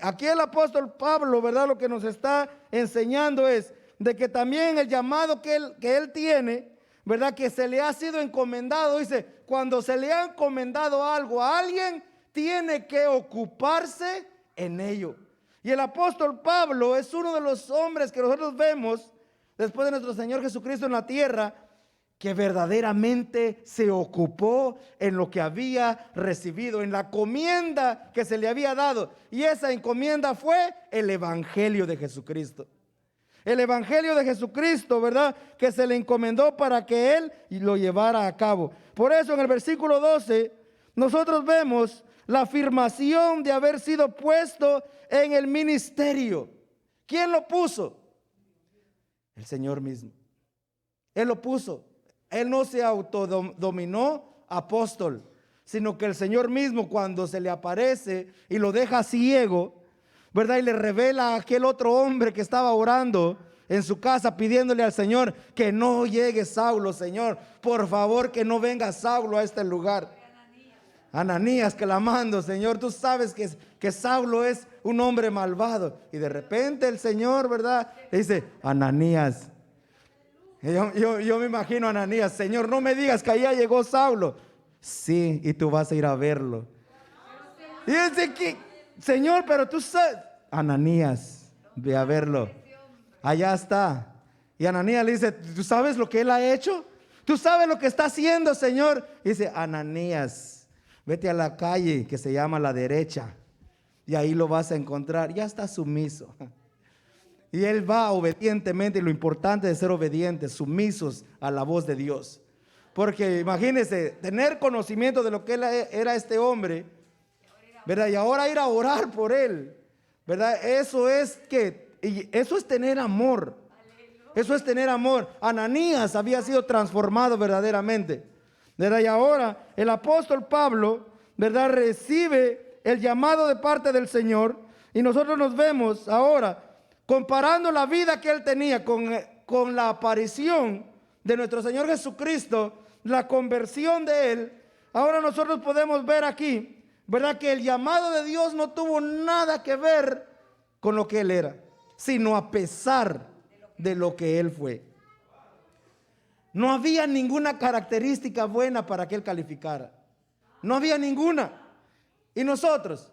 S3: Aquí el apóstol Pablo, ¿verdad?, lo que nos está enseñando es de que también el llamado que él tiene, ¿verdad?, que se le ha sido encomendado. Dice, cuando se le ha encomendado algo a alguien, tiene que ocuparse en ello. Y el apóstol Pablo es uno de los hombres que nosotros vemos después de nuestro Señor Jesucristo en la tierra, que verdaderamente se ocupó en lo que había recibido, en la encomienda que se le había dado. Y esa encomienda fue el evangelio de Jesucristo. El evangelio de Jesucristo, ¿verdad?, que se le encomendó para que él lo llevara a cabo. Por eso en el versículo 12 nosotros vemos la afirmación de haber sido puesto en el ministerio. ¿Quién lo puso? El Señor mismo. Él lo puso. Él no se autodominó apóstol, sino que el Señor mismo, cuando se le aparece y lo deja ciego, ¿verdad? Y le revela a aquel otro hombre que estaba orando en su casa pidiéndole al Señor que no llegue Saulo, Señor, por favor que no venga Saulo a este lugar. Ananías clamando, Señor, tú sabes que Saulo es un hombre malvado. Y de repente el Señor, ¿verdad? Le dice, Ananías. Yo me imagino a Ananías, Señor, no me digas que allá llegó Saulo. Sí, y tú vas a ir a verlo. Y dice que, Señor, pero tú sabes, Ananías, ve a verlo. Allá está. Y Ananías le dice, ¿tú sabes lo que él ha hecho? ¿Tú sabes lo que está haciendo, Señor? Y dice, Ananías, vete a la calle que se llama La Derecha y ahí lo vas a encontrar. Ya está sumiso. Y él va obedientemente. Y lo importante de ser obedientes, sumisos a la voz de Dios. Porque imagínense, tener conocimiento de lo que era este hombre, ¿verdad? Y ahora ir a orar por él, ¿verdad? Eso es tener amor. Eso es tener amor. Ananías había sido transformado verdaderamente, ¿verdad? Y ahora el apóstol Pablo, ¿verdad? Recibe el llamado de parte del Señor. Y nosotros nos vemos ahora comparando la vida que él tenía con la aparición de nuestro Señor Jesucristo, la conversión de él. Ahora nosotros podemos ver aquí, ¿verdad? Que el llamado de Dios no tuvo nada que ver con lo que él era, sino a pesar de lo que él fue. No había ninguna característica buena para que él calificara. No había ninguna. ¿Y nosotros?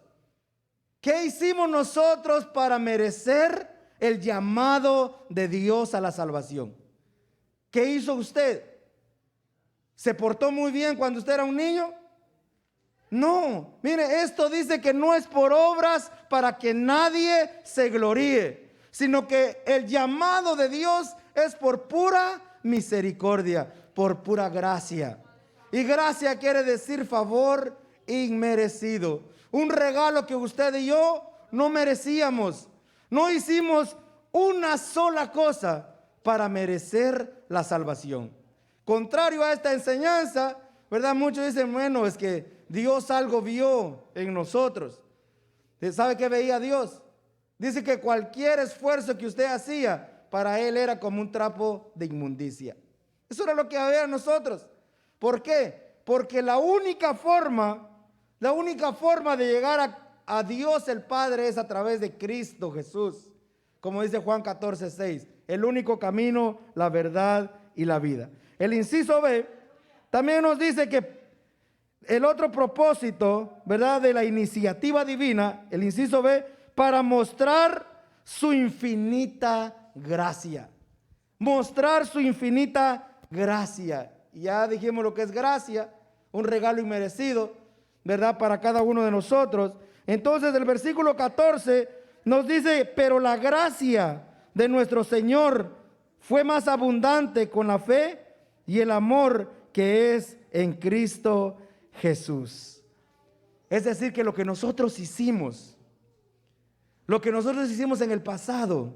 S3: ¿Qué hicimos nosotros para merecer el llamado de Dios a la salvación? ¿Qué hizo usted? ¿Se portó muy bien cuando usted era un niño? No, mire, esto dice que no es por obras para que nadie se gloríe, sino que el llamado de Dios es por pura misericordia, por pura gracia. Y gracia quiere decir favor inmerecido. Un regalo que usted y yo no merecíamos. No hicimos una sola cosa para merecer la salvación. Contrario a esta enseñanza, ¿verdad? Muchos dicen, bueno, es que Dios algo vio en nosotros. ¿Sabe qué veía Dios? Dice que cualquier esfuerzo que usted hacía, para Él era como un trapo de inmundicia. Eso era lo que había en nosotros. ¿Por qué? Porque la única forma de llegar a Dios el Padre es a través de Cristo Jesús. Como dice Juan 14:6, el único camino, la verdad y la vida. El inciso B también nos dice que el otro propósito, ¿verdad?, de la iniciativa divina, el inciso B, para mostrar su infinita gracia. Mostrar su infinita gracia. Ya dijimos lo que es gracia, un regalo inmerecido, ¿verdad?, para cada uno de nosotros. Entonces el versículo 14 nos dice, pero la gracia de nuestro Señor fue más abundante con la fe y el amor que es en Cristo Jesús. Es decir, que lo que nosotros hicimos en el pasado,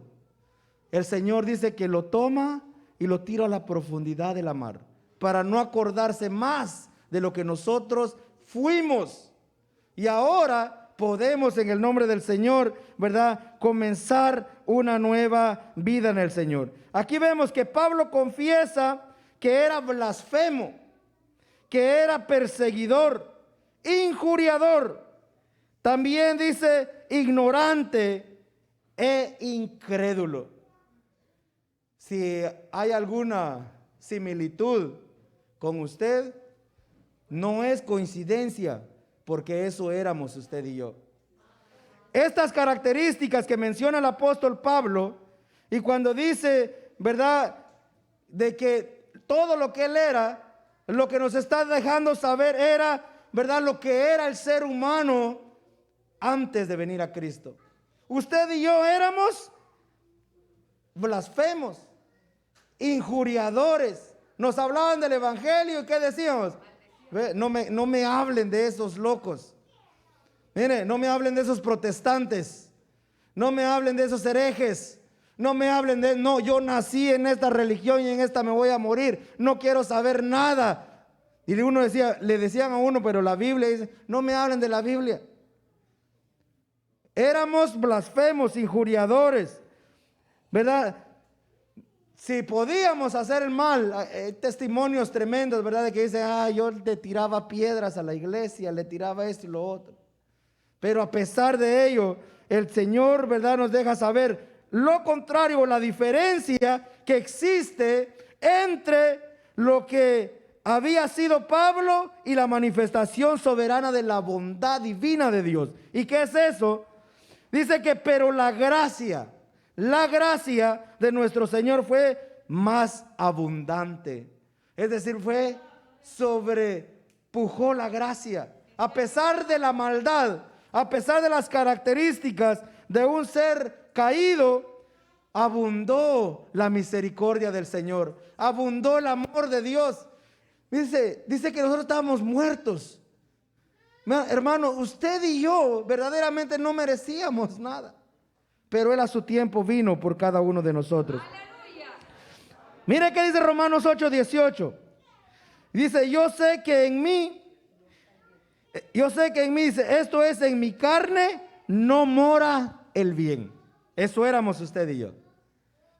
S3: el Señor dice que lo toma y lo tira a la profundidad de la mar, para no acordarse más de lo que nosotros fuimos. Y ahora podemos, en el nombre del Señor, ¿verdad?, comenzar una nueva vida en el Señor. Aquí vemos que Pablo confiesa que era blasfemo, que era perseguidor, injuriador. También dice ignorante e incrédulo. Si hay alguna similitud con usted, no es coincidencia, porque eso éramos usted y yo. Estas características que menciona el apóstol Pablo, y cuando dice, ¿verdad?, de que todo lo que él era, lo que nos está dejando saber era, ¿verdad?, lo que era el ser humano antes de venir a Cristo. Usted y yo éramos blasfemos, injuriadores. Nos hablaban del evangelio y ¿qué decíamos? No me hablen de esos locos. Mire, no me hablen de esos protestantes. No me hablen de esos herejes. No me hablen de, no, yo nací en esta religión y en esta me voy a morir. No quiero saber nada. Y uno decía, le decían a uno, pero la Biblia dice, no me hablen de la Biblia. Éramos blasfemos, injuriadores, ¿verdad? Si podíamos hacer el mal, testimonios tremendos, ¿verdad? De que dicen, yo le tiraba piedras a la iglesia, le tiraba esto y lo otro. Pero a pesar de ello, el Señor, ¿verdad? Nos deja saber lo contrario, la diferencia que existe entre lo que había sido Pablo y la manifestación soberana de la bondad divina de Dios. ¿Y qué es eso? Dice que, pero la gracia de nuestro Señor fue más abundante. Es decir, sobrepujó la gracia. A pesar de la maldad, a pesar de las características de un ser caído, abundó la misericordia del Señor, abundó el amor de Dios. Dice que nosotros estábamos muertos. Hermano, usted y yo verdaderamente no merecíamos nada, pero Él a su tiempo vino por cada uno de nosotros. ¡Aleluya! Mire qué dice Romanos 8:18. Dice, yo sé que en mí, dice, esto es, en mi carne no mora el bien. Eso éramos usted y yo.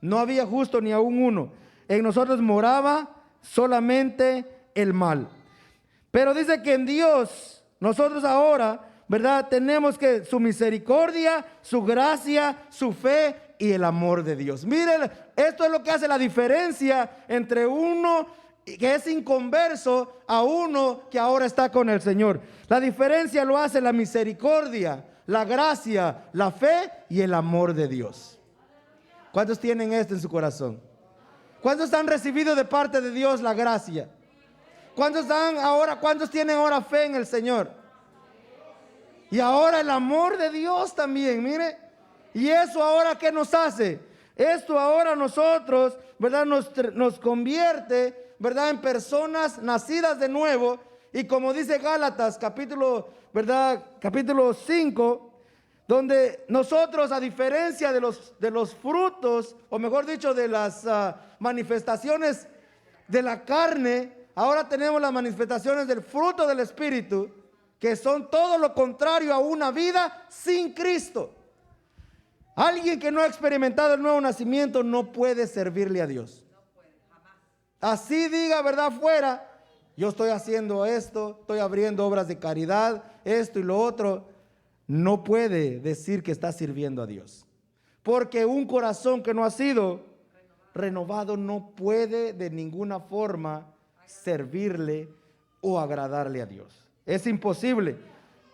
S3: No había justo ni aún uno. En nosotros moraba solamente el mal. Pero dice que en Dios, nosotros ahora, ¿verdad? Tenemos que su misericordia, su gracia, su fe y el amor de Dios. Miren, esto es lo que hace la diferencia entre uno que es inconverso a uno que ahora está con el Señor. La diferencia lo hace la misericordia, la gracia, la fe y el amor de Dios. ¿Cuántos tienen esto en su corazón? ¿Cuántos han recibido de parte de Dios la gracia? ¿Cuántos tienen ahora fe en el Señor? Y ahora el amor de Dios también, mire. Y eso ahora, ¿qué nos hace? Esto ahora nosotros, ¿verdad? Nos convierte, ¿verdad? En personas nacidas de nuevo. Y como dice Gálatas, capítulo 5, donde nosotros, a diferencia de los frutos, o mejor dicho, de las manifestaciones de la carne, ahora tenemos las manifestaciones del fruto del Espíritu, que son todo lo contrario a una vida sin Cristo. Alguien que no ha experimentado el nuevo nacimiento no puede servirle a Dios. No puede, jamás. Así diga, ¿verdad? Fuera, yo estoy haciendo esto, estoy abriendo obras de caridad, esto y lo otro. No puede decir que está sirviendo a Dios. Porque un corazón que no ha sido renovado no puede de ninguna forma servirle o agradarle a Dios. Es imposible.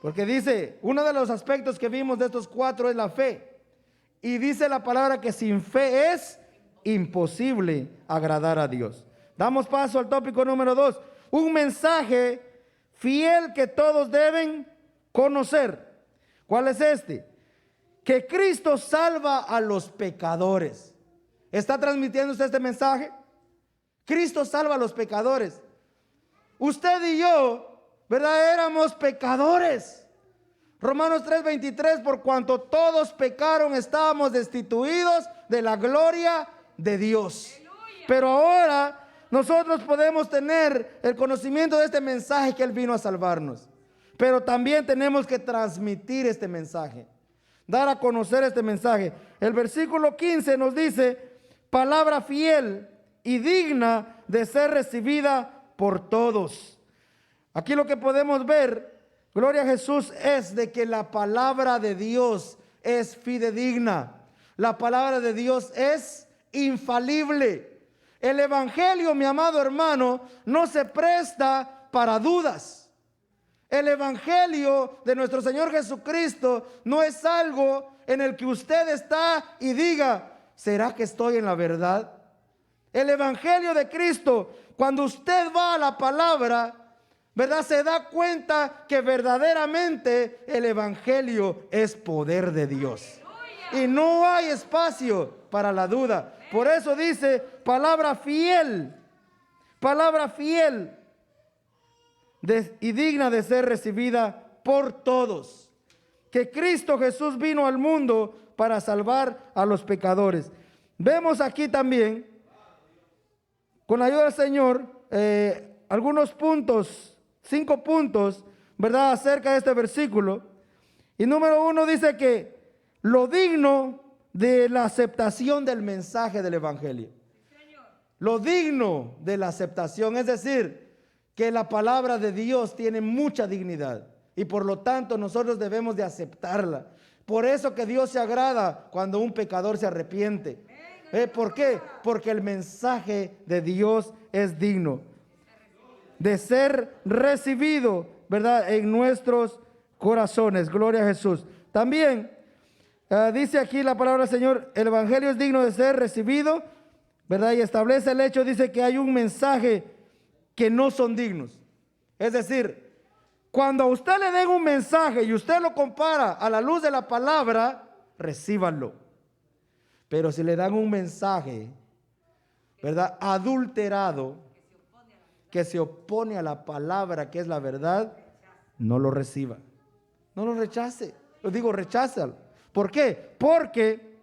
S3: Porque dice, uno de los aspectos que vimos de estos 4 es la fe. Y dice la palabra que sin fe es imposible agradar a Dios. Damos paso al tópico número 2. Un mensaje fiel que todos deben conocer. ¿Cuál es este? Que Cristo salva a los pecadores. ¿Está transmitiendo usted este mensaje? Cristo salva a los pecadores. Usted y yo, ¿verdad? Éramos pecadores. Romanos 3:23, por cuanto todos pecaron, estábamos destituidos de la gloria de Dios. ¡Aleluya! Pero ahora nosotros podemos tener el conocimiento de este mensaje que Él vino a salvarnos. Pero también tenemos que transmitir este mensaje, dar a conocer este mensaje. El versículo 15 nos dice, palabra fiel y digna de ser recibida por todos. Aquí lo que podemos ver, gloria a Jesús, es de que la palabra de Dios es fidedigna. La palabra de Dios es infalible. El evangelio, mi amado hermano, no se presta para dudas. El evangelio de nuestro Señor Jesucristo no es algo en el que usted está y diga, ¿será que estoy en la verdad? El evangelio de Cristo, cuando usted va a la palabra, ¿verdad? Se da cuenta que verdaderamente el evangelio es poder de Dios. Y no hay espacio para la duda. Por eso dice, palabra fiel y digna de ser recibida por todos. Que Cristo Jesús vino al mundo para salvar a los pecadores. vemos aquí también, con la ayuda del Señor, algunos puntos, 5 puntos, ¿verdad?, acerca de este versículo. Y número 1 dice que lo digno de la aceptación del mensaje del Evangelio. Lo digno de la aceptación, es decir, que la palabra de Dios tiene mucha dignidad y por lo tanto nosotros debemos de aceptarla. Por eso que Dios se agrada cuando un pecador se arrepiente. ¿Por qué? Porque el mensaje de Dios es digno de ser recibido, ¿verdad?, en nuestros corazones. Gloria a Jesús. También dice aquí la palabra del Señor, el Evangelio es digno de ser recibido, ¿verdad? Y establece el hecho, dice que hay un mensaje que no son dignos. Es decir, cuando a usted le den un mensaje y usted lo compara a la luz de la palabra, recíbanlo. Pero si le dan un mensaje, ¿verdad?, adulterado, que se opone a la palabra que es la verdad, no lo reciba. No lo rechace. Yo digo, recházalo. ¿Por qué? Porque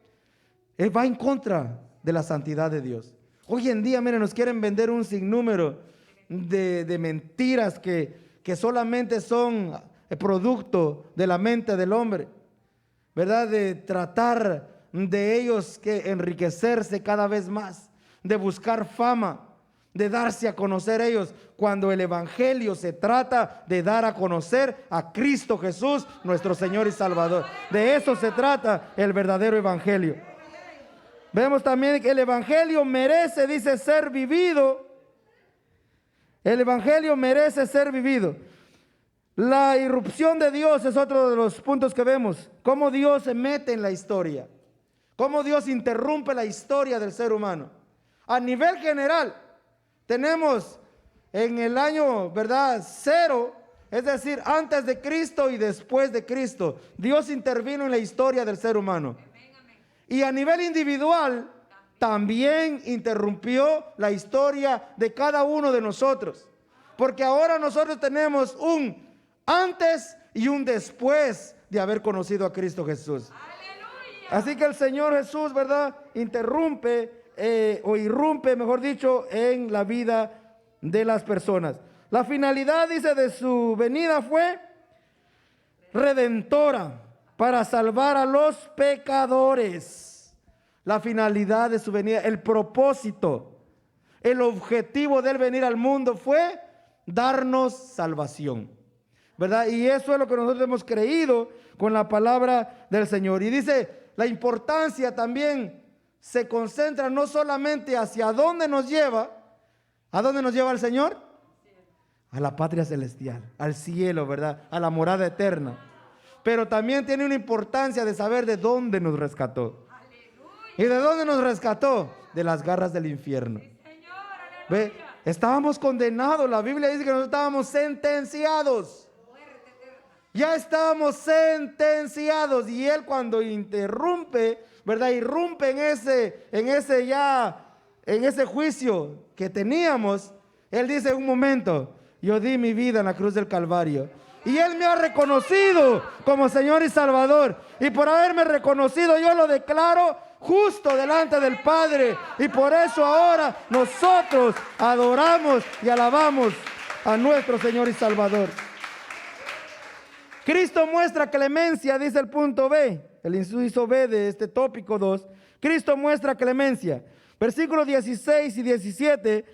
S3: él va en contra de la santidad de Dios. Hoy en día, miren, nos quieren vender un sinnúmero de mentiras que solamente son producto de la mente del hombre, ¿verdad? De tratar de ellos que enriquecerse cada vez más, de buscar fama, de darse a conocer ellos, cuando el Evangelio se trata de dar a conocer a Cristo Jesús, nuestro Señor y Salvador. De eso se trata el verdadero Evangelio. Vemos también que el Evangelio merece, dice, ser vivido. El Evangelio merece ser vivido. La irrupción de Dios es otro de los puntos que vemos. Cómo Dios se mete en la historia. Cómo Dios interrumpe la historia del ser humano. A nivel general, tenemos en el año, ¿verdad?, 0, es decir, antes de Cristo y después de Cristo, Dios intervino en la historia del ser humano. Y a nivel individual, también interrumpió la historia de cada uno de nosotros. Porque ahora nosotros tenemos un antes y un después de haber conocido a Cristo Jesús. Así que el Señor Jesús, ¿verdad?, interrumpe o irrumpe, mejor dicho, en la vida de las personas. La finalidad, dice, de su venida fue redentora, para salvar a los pecadores. La finalidad de su venida, el propósito, el objetivo del venir al mundo fue darnos salvación, ¿verdad? Y eso es lo que nosotros hemos creído con la palabra del Señor. Y dice, la importancia también se concentra no solamente hacia dónde nos lleva. ¿A dónde nos lleva el Señor? A la patria celestial, al cielo, ¿verdad?, a la morada eterna. Pero también tiene una importancia de saber de dónde nos rescató. ¿Y de dónde nos rescató? De las garras del infierno. ¿Ve? Estábamos condenados. La Biblia dice que nosotros estábamos sentenciados. Ya estábamos sentenciados. Y Él, cuando interrumpe, ¿verdad?, irrumpe en ese juicio que teníamos. Él dice, un momento, yo di mi vida en la cruz del Calvario. Y Él me ha reconocido como Señor y Salvador. Y por haberme reconocido, yo lo declaro justo delante del Padre. Y por eso ahora nosotros adoramos y alabamos a nuestro Señor y Salvador. Cristo muestra clemencia, dice el punto B, el inciso B de este tópico 2. Cristo muestra clemencia. Versículos 16 y 17.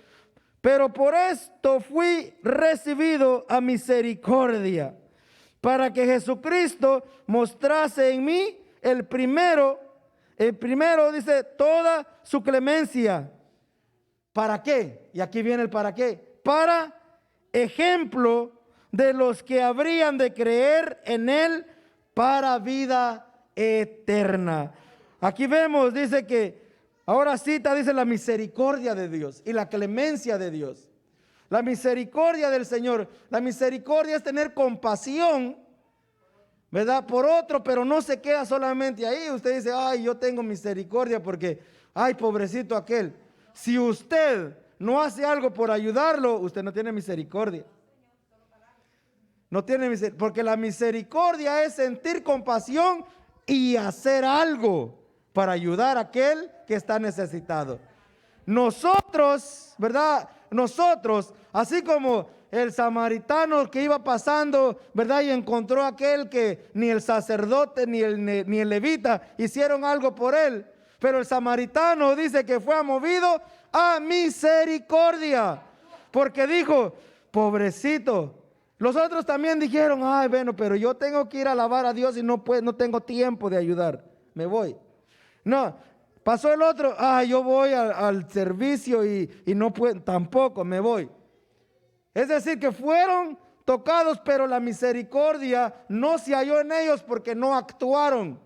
S3: Pero por esto fui recibido a misericordia, para que Jesucristo mostrase en mí el primero dice, toda su clemencia. ¿Para qué? Y aquí viene el para qué. Para ejemplo de los que habrían de creer en Él para vida eterna. Aquí vemos, dice que ahora cita, dice, la misericordia de Dios y la clemencia de Dios. La misericordia del Señor. La misericordia es tener compasión, ¿verdad?, por otro, pero no se queda solamente ahí. Usted dice, ay, yo tengo misericordia porque, ay, pobrecito aquel. Si usted no hace algo por ayudarlo, usted no tiene misericordia. No tiene misericordia, porque la misericordia es sentir compasión y hacer algo para ayudar a aquel que está necesitado. Nosotros, ¿verdad? Nosotros, así como el samaritano que iba pasando, ¿verdad? Y encontró a aquel que ni el sacerdote ni el levita hicieron algo por él. Pero el samaritano dice que fue movido a misericordia. Porque dijo, pobrecito. Los otros también dijeron, ay, bueno, pero yo tengo que ir a alabar a Dios y no tengo tiempo de ayudar. Me voy. No, pasó el otro, yo voy al servicio y no puedo, tampoco me voy. Es decir, que fueron tocados, pero la misericordia no se halló en ellos porque no actuaron.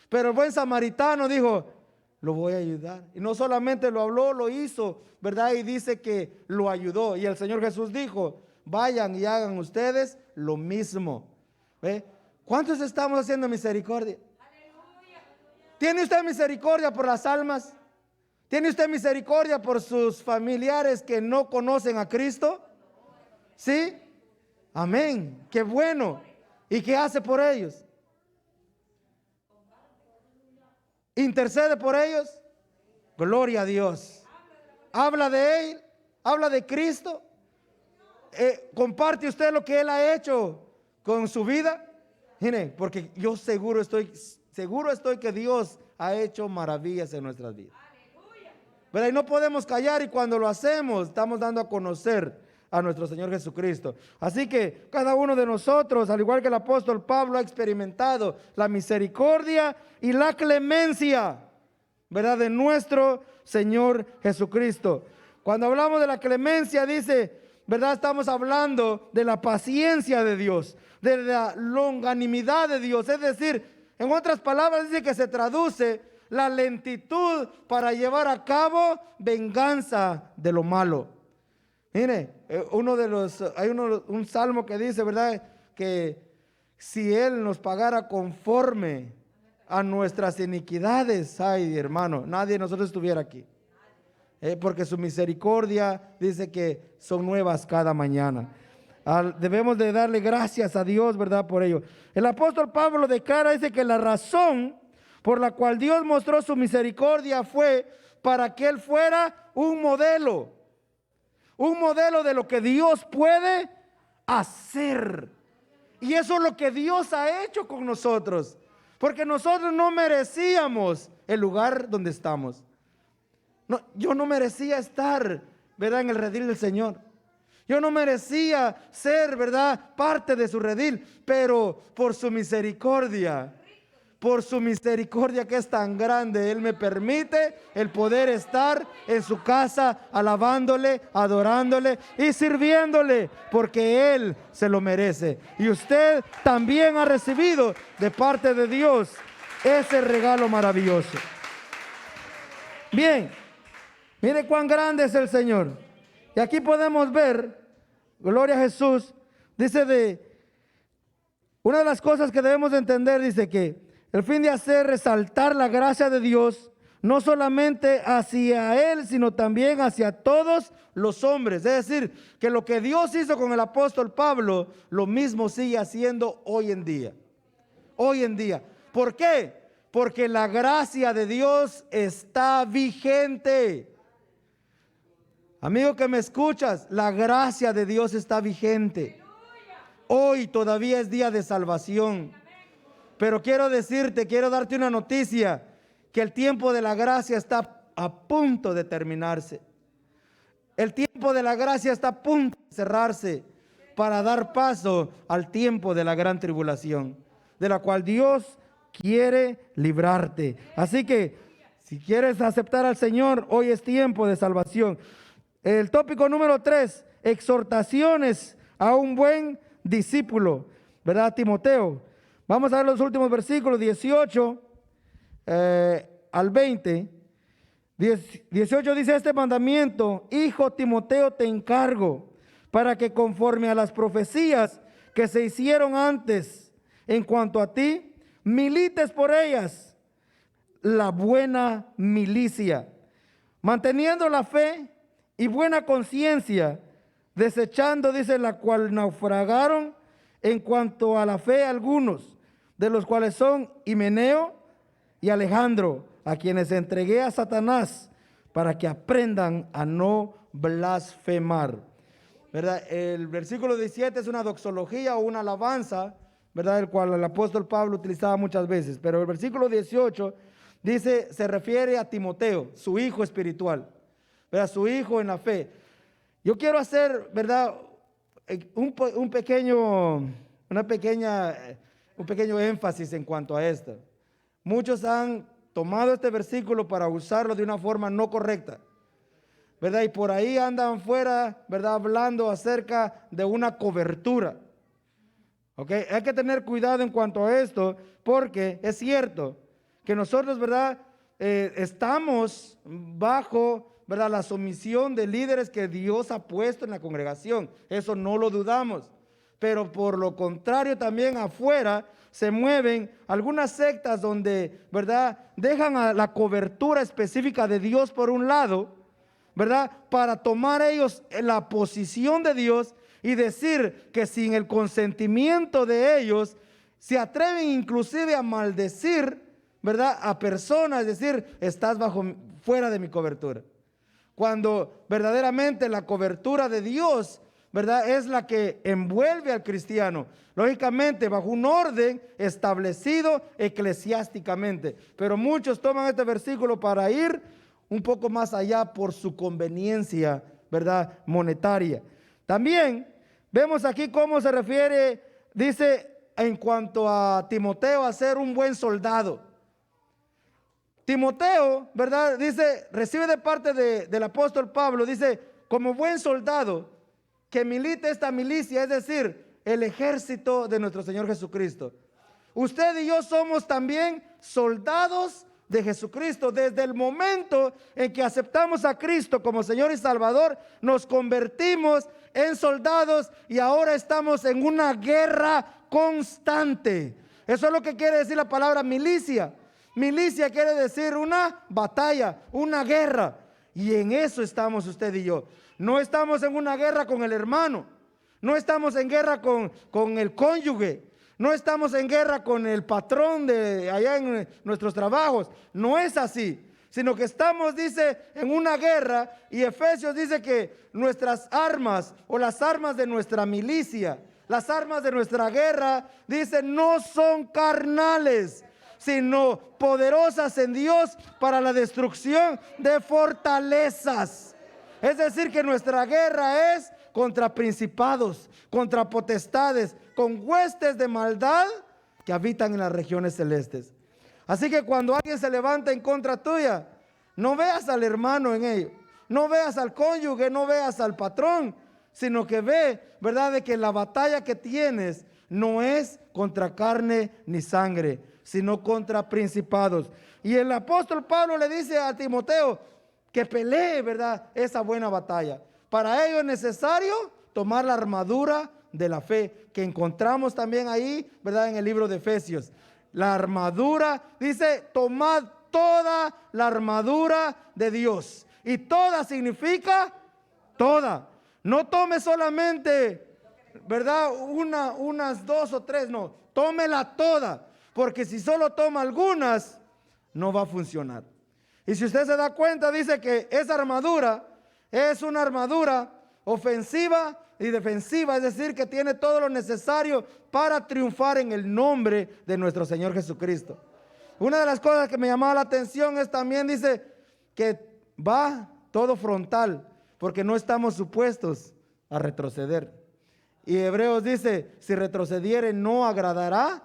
S3: Pero el buen samaritano dijo, lo voy a ayudar. Y no solamente lo habló, lo hizo, ¿verdad? Y dice que lo ayudó. Y el Señor Jesús dijo, vayan y hagan ustedes lo mismo. ¿Ve? ¿Cuántos estamos haciendo misericordia? ¿Tiene usted misericordia por las almas? ¿Tiene usted misericordia por sus familiares que no conocen a Cristo? ¿Sí? Amén. Qué bueno. ¿Y qué hace por ellos? ¿Intercede por ellos? Gloria a Dios. Habla de Él, habla de Cristo. ¿Comparte usted lo que Él ha hecho con su vida? Mire, porque yo seguro estoy que Dios ha hecho maravillas en nuestras vidas. Pero y no podemos callar, y cuando lo hacemos estamos dando a conocer a nuestro Señor Jesucristo. Así que cada uno de nosotros, al igual que el apóstol Pablo, ha experimentado la misericordia y la clemencia, ¿verdad?, de nuestro Señor Jesucristo. Cuando hablamos de la clemencia, dice, ¿verdad?, estamos hablando de la paciencia de Dios, de la longanimidad de Dios. Es decir, en otras palabras, dice que se traduce la lentitud para llevar a cabo venganza de lo malo. Mire, hay un salmo que dice, ¿verdad?, que si Él nos pagara conforme a nuestras iniquidades, ay, hermano, nadie de nosotros estuviera aquí. Porque su misericordia dice que son nuevas cada mañana. Debemos de darle gracias a Dios, ¿verdad?, por ello. El apóstol Pablo declara, dice que la razón por la cual Dios mostró su misericordia fue para que Él fuera un modelo de lo que Dios puede hacer. Y eso es lo que Dios ha hecho con nosotros, porque nosotros no merecíamos el lugar donde estamos. No, yo no merecía estar, ¿verdad?, en el redil del Señor. Yo no merecía ser, ¿verdad?, parte de su redil, pero por su misericordia que es tan grande, Él me permite el poder estar en su casa alabándole, adorándole y sirviéndole, porque Él se lo merece. Y usted también ha recibido de parte de Dios ese regalo maravilloso. Bien, mire cuán grande es el Señor. Y aquí podemos ver, gloria a Jesús, dice una de las cosas que debemos de entender, dice que el fin de hacer resaltar la gracia de Dios, no solamente hacia Él, sino también hacia todos los hombres. Es decir, que lo que Dios hizo con el apóstol Pablo, lo mismo sigue haciendo hoy en día. Hoy en día. ¿Por qué? Porque la gracia de Dios está vigente. Amigo que me escuchas, la gracia de Dios está vigente. Hoy todavía es día de salvación. Pero quiero darte una noticia, que el tiempo de la gracia está a punto de terminarse. El tiempo de la gracia está a punto de cerrarse para dar paso al tiempo de la gran tribulación, de la cual Dios quiere librarte. Así que, si quieres aceptar al Señor, hoy es tiempo de salvación. El tópico número 3, exhortaciones a un buen discípulo, ¿verdad, Timoteo? Vamos a ver los últimos versículos, 18 al 20. 18 dice, este mandamiento, hijo Timoteo, te encargo, para que conforme a las profecías que se hicieron antes en cuanto a ti, milites por ellas la buena milicia, manteniendo la fe y buena conciencia, desechando, dice, la cual naufragaron en cuanto a la fe algunos, de los cuales son Himeneo y Alejandro, a quienes entregué a Satanás para que aprendan a no blasfemar. ¿Verdad? El versículo 17 es una doxología o una alabanza, ¿verdad? El cual el apóstol Pablo utilizaba muchas veces. Pero el versículo 18 dice, se refiere a Timoteo, su hijo espiritual, ¿verdad? Su hijo en la fe. Yo quiero hacer, ¿verdad? Un pequeño énfasis en cuanto a esto. Muchos han tomado este versículo para usarlo de una forma no correcta, ¿verdad? Y por ahí andan fuera, ¿verdad? Hablando acerca de una cobertura. ¿Ok? Hay que tener cuidado en cuanto a esto, porque es cierto que nosotros, ¿verdad? Estamos bajo, ¿verdad? La sumisión de líderes que Dios ha puesto en la congregación. Eso no lo dudamos. Pero por lo contrario, también afuera se mueven algunas sectas donde, ¿verdad? Dejan a la cobertura específica de Dios por un lado, ¿verdad? Para tomar ellos la posición de Dios y decir que sin el consentimiento de ellos se atreven inclusive a maldecir, ¿verdad? A personas, es decir, estás fuera de mi cobertura. Cuando verdaderamente la cobertura de Dios, ¿verdad? Es la que envuelve al cristiano, lógicamente bajo un orden establecido eclesiásticamente. Pero muchos toman este versículo para ir un poco más allá por su conveniencia, ¿verdad? Monetaria. También vemos aquí cómo se refiere, dice en cuanto a Timoteo, a ser un buen soldado. Timoteo, ¿verdad? Dice, recibe de parte del apóstol Pablo, dice, como buen soldado que milite esta milicia, es decir, el ejército de nuestro Señor Jesucristo. Usted y yo somos también soldados de Jesucristo. Desde el momento en que aceptamos a Cristo como Señor y Salvador, nos convertimos en soldados y ahora estamos en una guerra constante. Eso es lo que quiere decir la palabra milicia. Milicia quiere decir una batalla, una guerra. Y en eso estamos usted y yo. No estamos en una guerra con el hermano. No estamos en guerra con el cónyuge. No estamos en guerra con el patrón de allá en nuestros trabajos. No es así. Sino que estamos, dice, en una guerra. Y Efesios dice que nuestras armas o las armas de nuestra milicia, las armas de nuestra guerra, dice, no son carnales, sino poderosas en Dios para la destrucción de fortalezas. Es decir, que nuestra guerra es contra principados, contra potestades, con huestes de maldad que habitan en las regiones celestes. Así que cuando alguien se levanta en contra tuya, no veas al hermano en ello, no veas al cónyuge, no veas al patrón, sino que ve, ¿verdad?, de que la batalla que tienes no es contra carne ni sangre, sino contra principados. Y el apóstol Pablo le dice a Timoteo que pelee, ¿verdad?, esa buena batalla. Para ello es necesario tomar la armadura de la fe, que encontramos también ahí, ¿verdad?, en el libro de Efesios. La armadura, dice, tomad toda la armadura de Dios. Y toda significa toda. No tome solamente, ¿verdad?, unas dos o tres, no, tómela toda. Porque si solo toma algunas, no va a funcionar. Y si usted se da cuenta, dice que esa armadura es una armadura ofensiva y defensiva, es decir, que tiene todo lo necesario para triunfar en el nombre de nuestro Señor Jesucristo. Una de las cosas que me llamaba la atención es también, dice, que va todo frontal, porque no estamos supuestos a retroceder. Y Hebreos dice, si retrocediere no agradará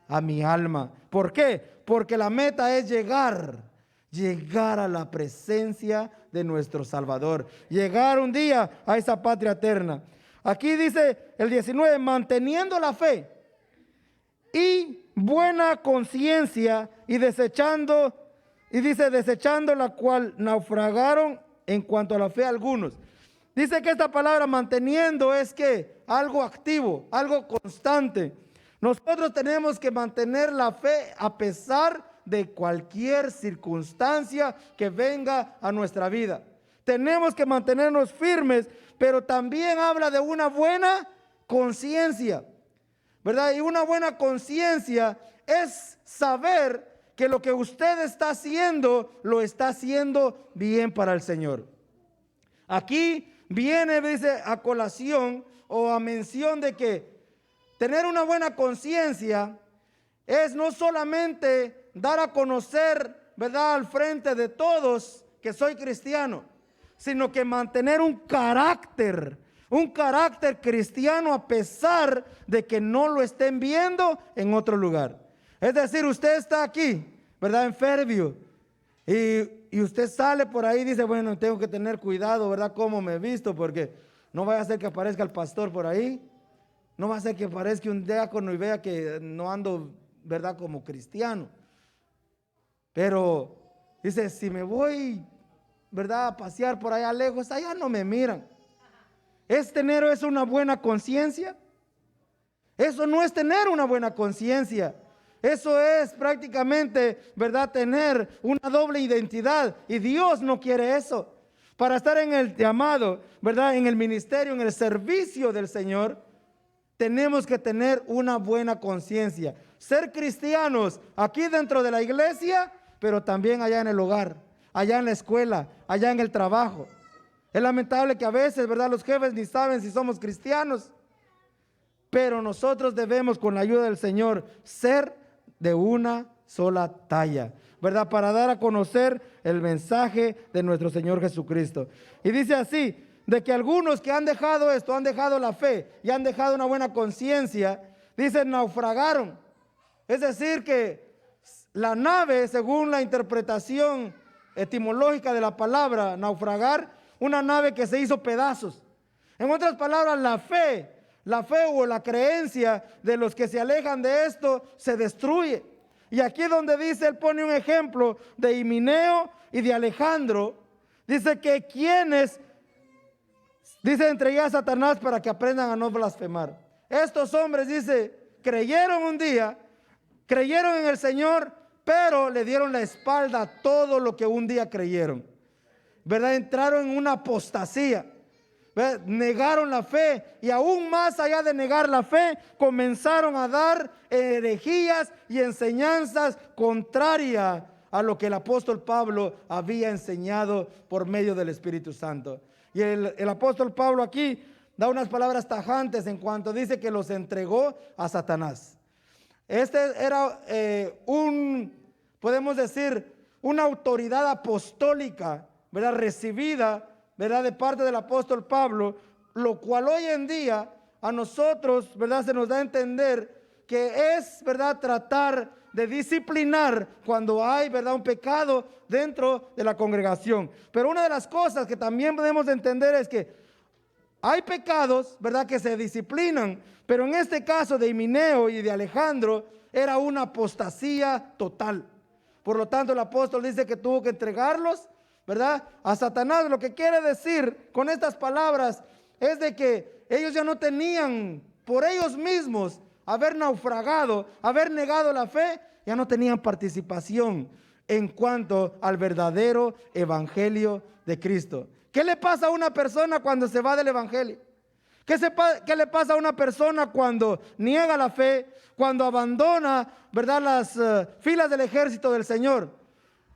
S3: a mi alma. ¿Por qué? Porque la meta es llegar a la presencia de nuestro Salvador, llegar un día a esa patria eterna. Aquí dice el 19, manteniendo la fe y buena conciencia y desechando la cual naufragaron en cuanto a la fe algunos. Dice que esta palabra manteniendo es que algo activo, algo constante. Nosotros tenemos que mantener la fe a pesar de cualquier circunstancia que venga a nuestra vida. Tenemos que mantenernos firmes, pero también habla de una buena conciencia, ¿verdad? Y una buena conciencia es saber que lo que usted está haciendo, lo está haciendo bien para el Señor. Aquí viene, dice, a colación o a mención de que tener una buena conciencia es no solamente dar a conocer, ¿verdad?, al frente de todos que soy cristiano, sino que mantener un carácter cristiano a pesar de que no lo estén viendo en otro lugar. Es decir, usted está aquí, ¿verdad?, en Fairview, y usted sale por ahí y dice, bueno, tengo que tener cuidado, ¿verdad?, cómo me he visto, porque no vaya a ser que aparezca el pastor por ahí, no va a ser que aparezca un diácono y vea que no ando, ¿verdad?, como cristiano. Pero dice, si me voy, ¿verdad?, a pasear por allá lejos, allá no me miran. ¿Es tener eso una buena conciencia? Eso no es tener una buena conciencia. Eso es prácticamente, ¿verdad?, tener una doble identidad. Y Dios no quiere eso. Para estar en el llamado, ¿verdad?, en el ministerio, en el servicio del Señor, tenemos que tener una buena conciencia. Ser cristianos aquí dentro de la iglesia, pero también allá en el hogar, allá en la escuela, allá en el trabajo. Es lamentable que a veces, ¿verdad?, los jefes ni saben si somos cristianos. Pero nosotros debemos, con la ayuda del Señor, ser de una sola talla, ¿verdad?, para dar a conocer el mensaje de nuestro Señor Jesucristo. Y dice así, de que algunos que han dejado esto, han dejado la fe y han dejado una buena conciencia, dicen naufragaron. Es decir que la nave, según la interpretación etimológica de la palabra naufragar, una nave que se hizo pedazos. En otras palabras, la fe o la creencia de los que se alejan de esto se destruye. Y aquí donde dice, él pone un ejemplo de Himeneo y de Alejandro, dice que quienes, dice, entregué a Satanás para que aprendan a no blasfemar. Estos hombres, dice, creyeron un día, creyeron en el Señor, pero le dieron la espalda a todo lo que un día creyeron, ¿verdad? Entraron en una apostasía, ¿verdad? Negaron la fe, y aún más allá de negar la fe, comenzaron a dar herejías y enseñanzas contrarias a lo que el apóstol Pablo había enseñado por medio del Espíritu Santo. Y el apóstol Pablo aquí da unas palabras tajantes en cuanto dice que los entregó a Satanás. Este era podemos decir, una autoridad apostólica, ¿verdad?, recibida, ¿verdad?, de parte del apóstol Pablo, lo cual hoy en día a nosotros, ¿verdad?, se nos da a entender que es, ¿verdad?, tratar de disciplinar cuando hay, ¿verdad?, un pecado dentro de la congregación. Pero una de las cosas que también debemos de entender es que hay pecados, ¿verdad?, que se disciplinan, pero en este caso de Himeneo y de Alejandro era una apostasía total. Por lo tanto, el apóstol dice que tuvo que entregarlos, ¿verdad?, a Satanás. Lo que quiere decir con estas palabras es de que ellos ya no tenían, por ellos mismos, haber naufragado, haber negado la fe, ya no tenían participación en cuanto al verdadero evangelio de Cristo. ¿Qué le pasa a una persona cuando se va del evangelio? ¿Qué le pasa a una persona cuando niega la fe, cuando abandona, ¿verdad?, las filas del ejército del Señor?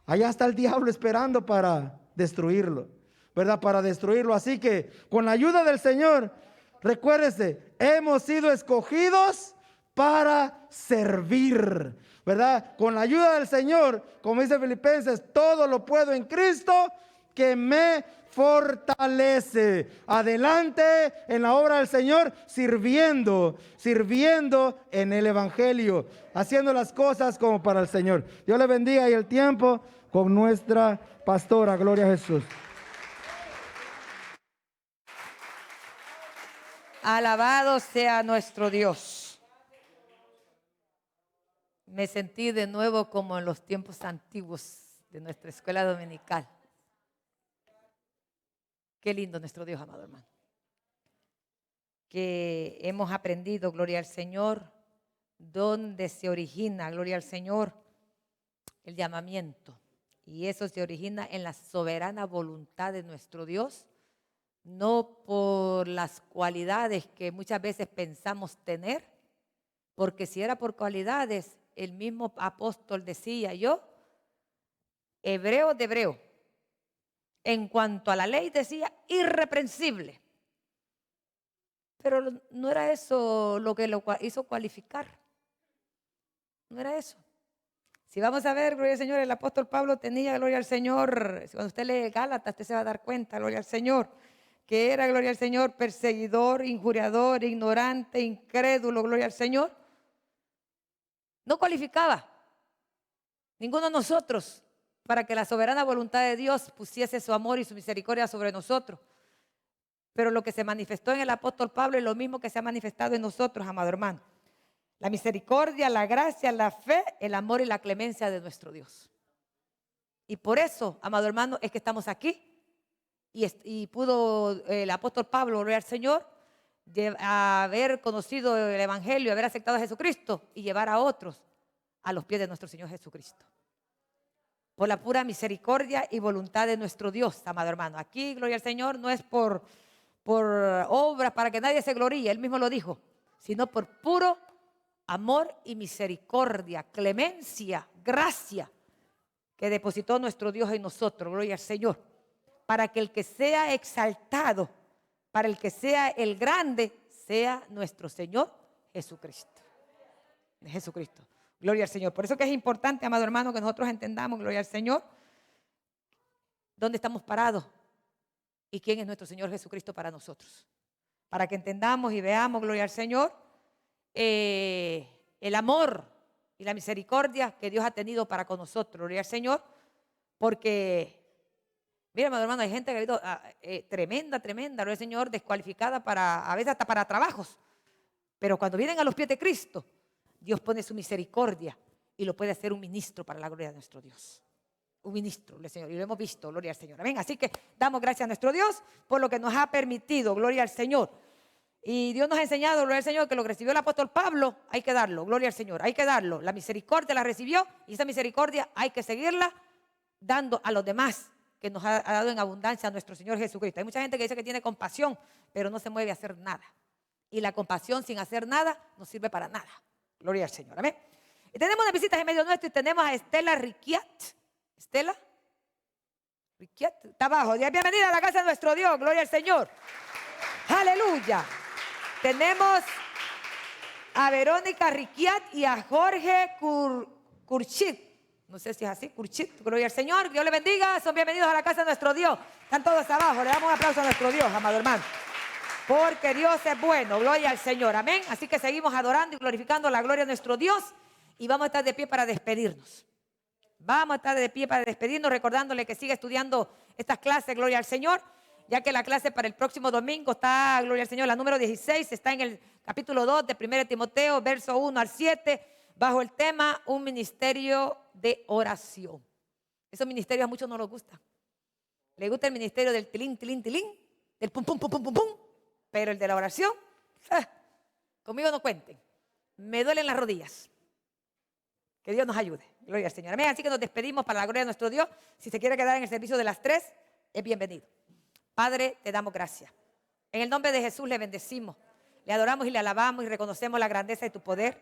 S3: Allá está el diablo esperando para destruirlo, ¿verdad?, para destruirlo. Así que con la ayuda del Señor, recuérdese, hemos sido escogidos para servir, ¿verdad? Con la ayuda del Señor, como dice Filipenses, todo lo puedo en Cristo que me fortalece. Adelante en la obra del Señor, sirviendo en el evangelio, haciendo las cosas como para el Señor. Dios le bendiga, y el tiempo con nuestra pastora. Gloria a Jesús.
S1: Alabado sea nuestro Dios. Me sentí de nuevo como en los tiempos antiguos de nuestra escuela dominical. Qué lindo nuestro Dios, amado hermano. Que hemos aprendido, gloria al Señor, dónde se origina, gloria al Señor, el llamamiento. Y eso se origina en la soberana voluntad de nuestro Dios, no por las cualidades que muchas veces pensamos tener, porque si era por cualidades, el mismo apóstol decía, yo, hebreo de hebreo, en cuanto a la ley decía irreprensible. Pero no era eso lo que lo hizo cualificar. No era eso. Si vamos a ver, gloria al Señor, el apóstol Pablo tenía, gloria al Señor, cuando usted lee Gálatas, usted se va a dar cuenta, gloria al Señor, que era, gloria al Señor, perseguidor, injuriador, ignorante, incrédulo, gloria al Señor. No cualificaba ninguno de nosotros para que la soberana voluntad de Dios pusiese su amor y su misericordia sobre nosotros. Pero lo que se manifestó en el apóstol Pablo es lo mismo que se ha manifestado en nosotros, amado hermano. La misericordia, la gracia, la fe, el amor y la clemencia de nuestro Dios. Y por eso, amado hermano, es que estamos aquí. Y pudo el apóstol Pablo, gloria al Señor, haber conocido el Evangelio, haber aceptado a Jesucristo y llevar a otros a los pies de nuestro Señor Jesucristo. Por la pura misericordia y voluntad de nuestro Dios, amado hermano. Aquí, gloria al Señor, no es por obras para que nadie se gloríe, Él mismo lo dijo, sino por puro amor y misericordia, clemencia, gracia que depositó nuestro Dios en nosotros, gloria al Señor, para que el que sea exaltado, para el que sea el grande, sea nuestro Señor Jesucristo. Jesucristo. Gloria al Señor. Por eso que es importante, amado hermano, que nosotros entendamos, gloria al Señor, dónde estamos parados y quién es nuestro Señor Jesucristo para nosotros. Para que entendamos y veamos, gloria al Señor, el amor y la misericordia que Dios ha tenido para con nosotros, gloria al Señor, porque, mira, amado hermano, hay gente que ha habido tremenda, gloria al Señor, descualificada a veces hasta para trabajos, pero cuando vienen a los pies de Cristo, Dios pone su misericordia y lo puede hacer un ministro para la gloria de nuestro Dios. Un ministro, Señor, y lo hemos visto, gloria al Señor. Amén. Así que damos gracias a nuestro Dios por lo que nos ha permitido, gloria al Señor. Y Dios nos ha enseñado, gloria al Señor, que lo que recibió el apóstol Pablo, hay que darlo, gloria al Señor, hay que darlo. La misericordia la recibió y esa misericordia hay que seguirla dando a los demás que nos ha dado en abundancia a nuestro Señor Jesucristo. Hay mucha gente que dice que tiene compasión, pero no se mueve a hacer nada. Y la compasión sin hacer nada no sirve para nada. Gloria al Señor, amén. Y tenemos unas visitas en medio nuestro y tenemos a Estela Riquiat. ¿Estela? Riquiat, está abajo. Bienvenida a la casa de nuestro Dios, gloria al Señor. Aleluya. Tenemos a Verónica Riquiat y a Jorge Curchit. No sé si es así, Curchit, gloria al Señor. Dios le bendiga, son bienvenidos a la casa de nuestro Dios. Están todos abajo, le damos un aplauso a nuestro Dios, amado hermano. Porque Dios es bueno, gloria al Señor, amén. Así que seguimos adorando y glorificando la gloria de nuestro Dios y vamos a estar de pie para despedirnos. Vamos a estar de pie para despedirnos, recordándole que siga estudiando estas clases, gloria al Señor, ya que la clase para el próximo domingo está, gloria al Señor, la número 16, está en el capítulo 2 de 1 Timoteo, verso 1 al 7, bajo el tema, un ministerio de oración. Esos ministerios a muchos no les gustan. Les gusta el ministerio del tilín, tilín, tilín, del pum, pum, pum, pum, pum, pum. Pero el de la oración, conmigo no cuenten. Me duelen las rodillas. Que Dios nos ayude. Gloria al Señor. Amén. Así que nos despedimos para la gloria de nuestro Dios. Si se quiere quedar en el servicio de las 3, es bienvenido. Padre, te damos gracias. En el nombre de Jesús le bendecimos. Le adoramos y le alabamos y reconocemos la grandeza de tu poder.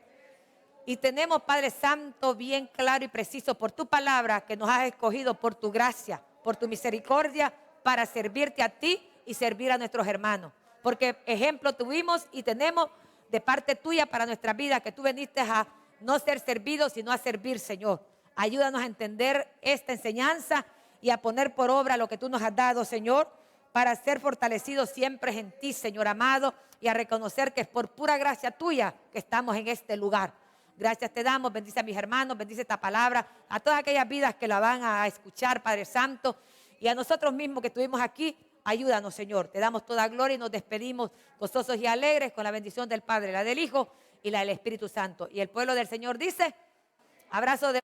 S1: Y tenemos, Padre Santo, bien claro y preciso por tu palabra que nos has escogido por tu gracia, por tu misericordia, para servirte a ti y servir a nuestros hermanos. Porque ejemplo tuvimos y tenemos de parte tuya para nuestra vida, que tú viniste a no ser servido, sino a servir, Señor. Ayúdanos a entender esta enseñanza y a poner por obra lo que tú nos has dado, Señor, para ser fortalecidos siempre en ti, Señor amado, y a reconocer que es por pura gracia tuya que estamos en este lugar. Gracias te damos, bendice a mis hermanos, bendice esta palabra, a todas aquellas vidas que la van a escuchar, Padre Santo, y a nosotros mismos que estuvimos aquí. Ayúdanos, Señor. Te damos toda gloria y nos despedimos gozosos y alegres con la bendición del Padre, la del Hijo y la del Espíritu Santo. Y el pueblo del Señor dice, abrazo de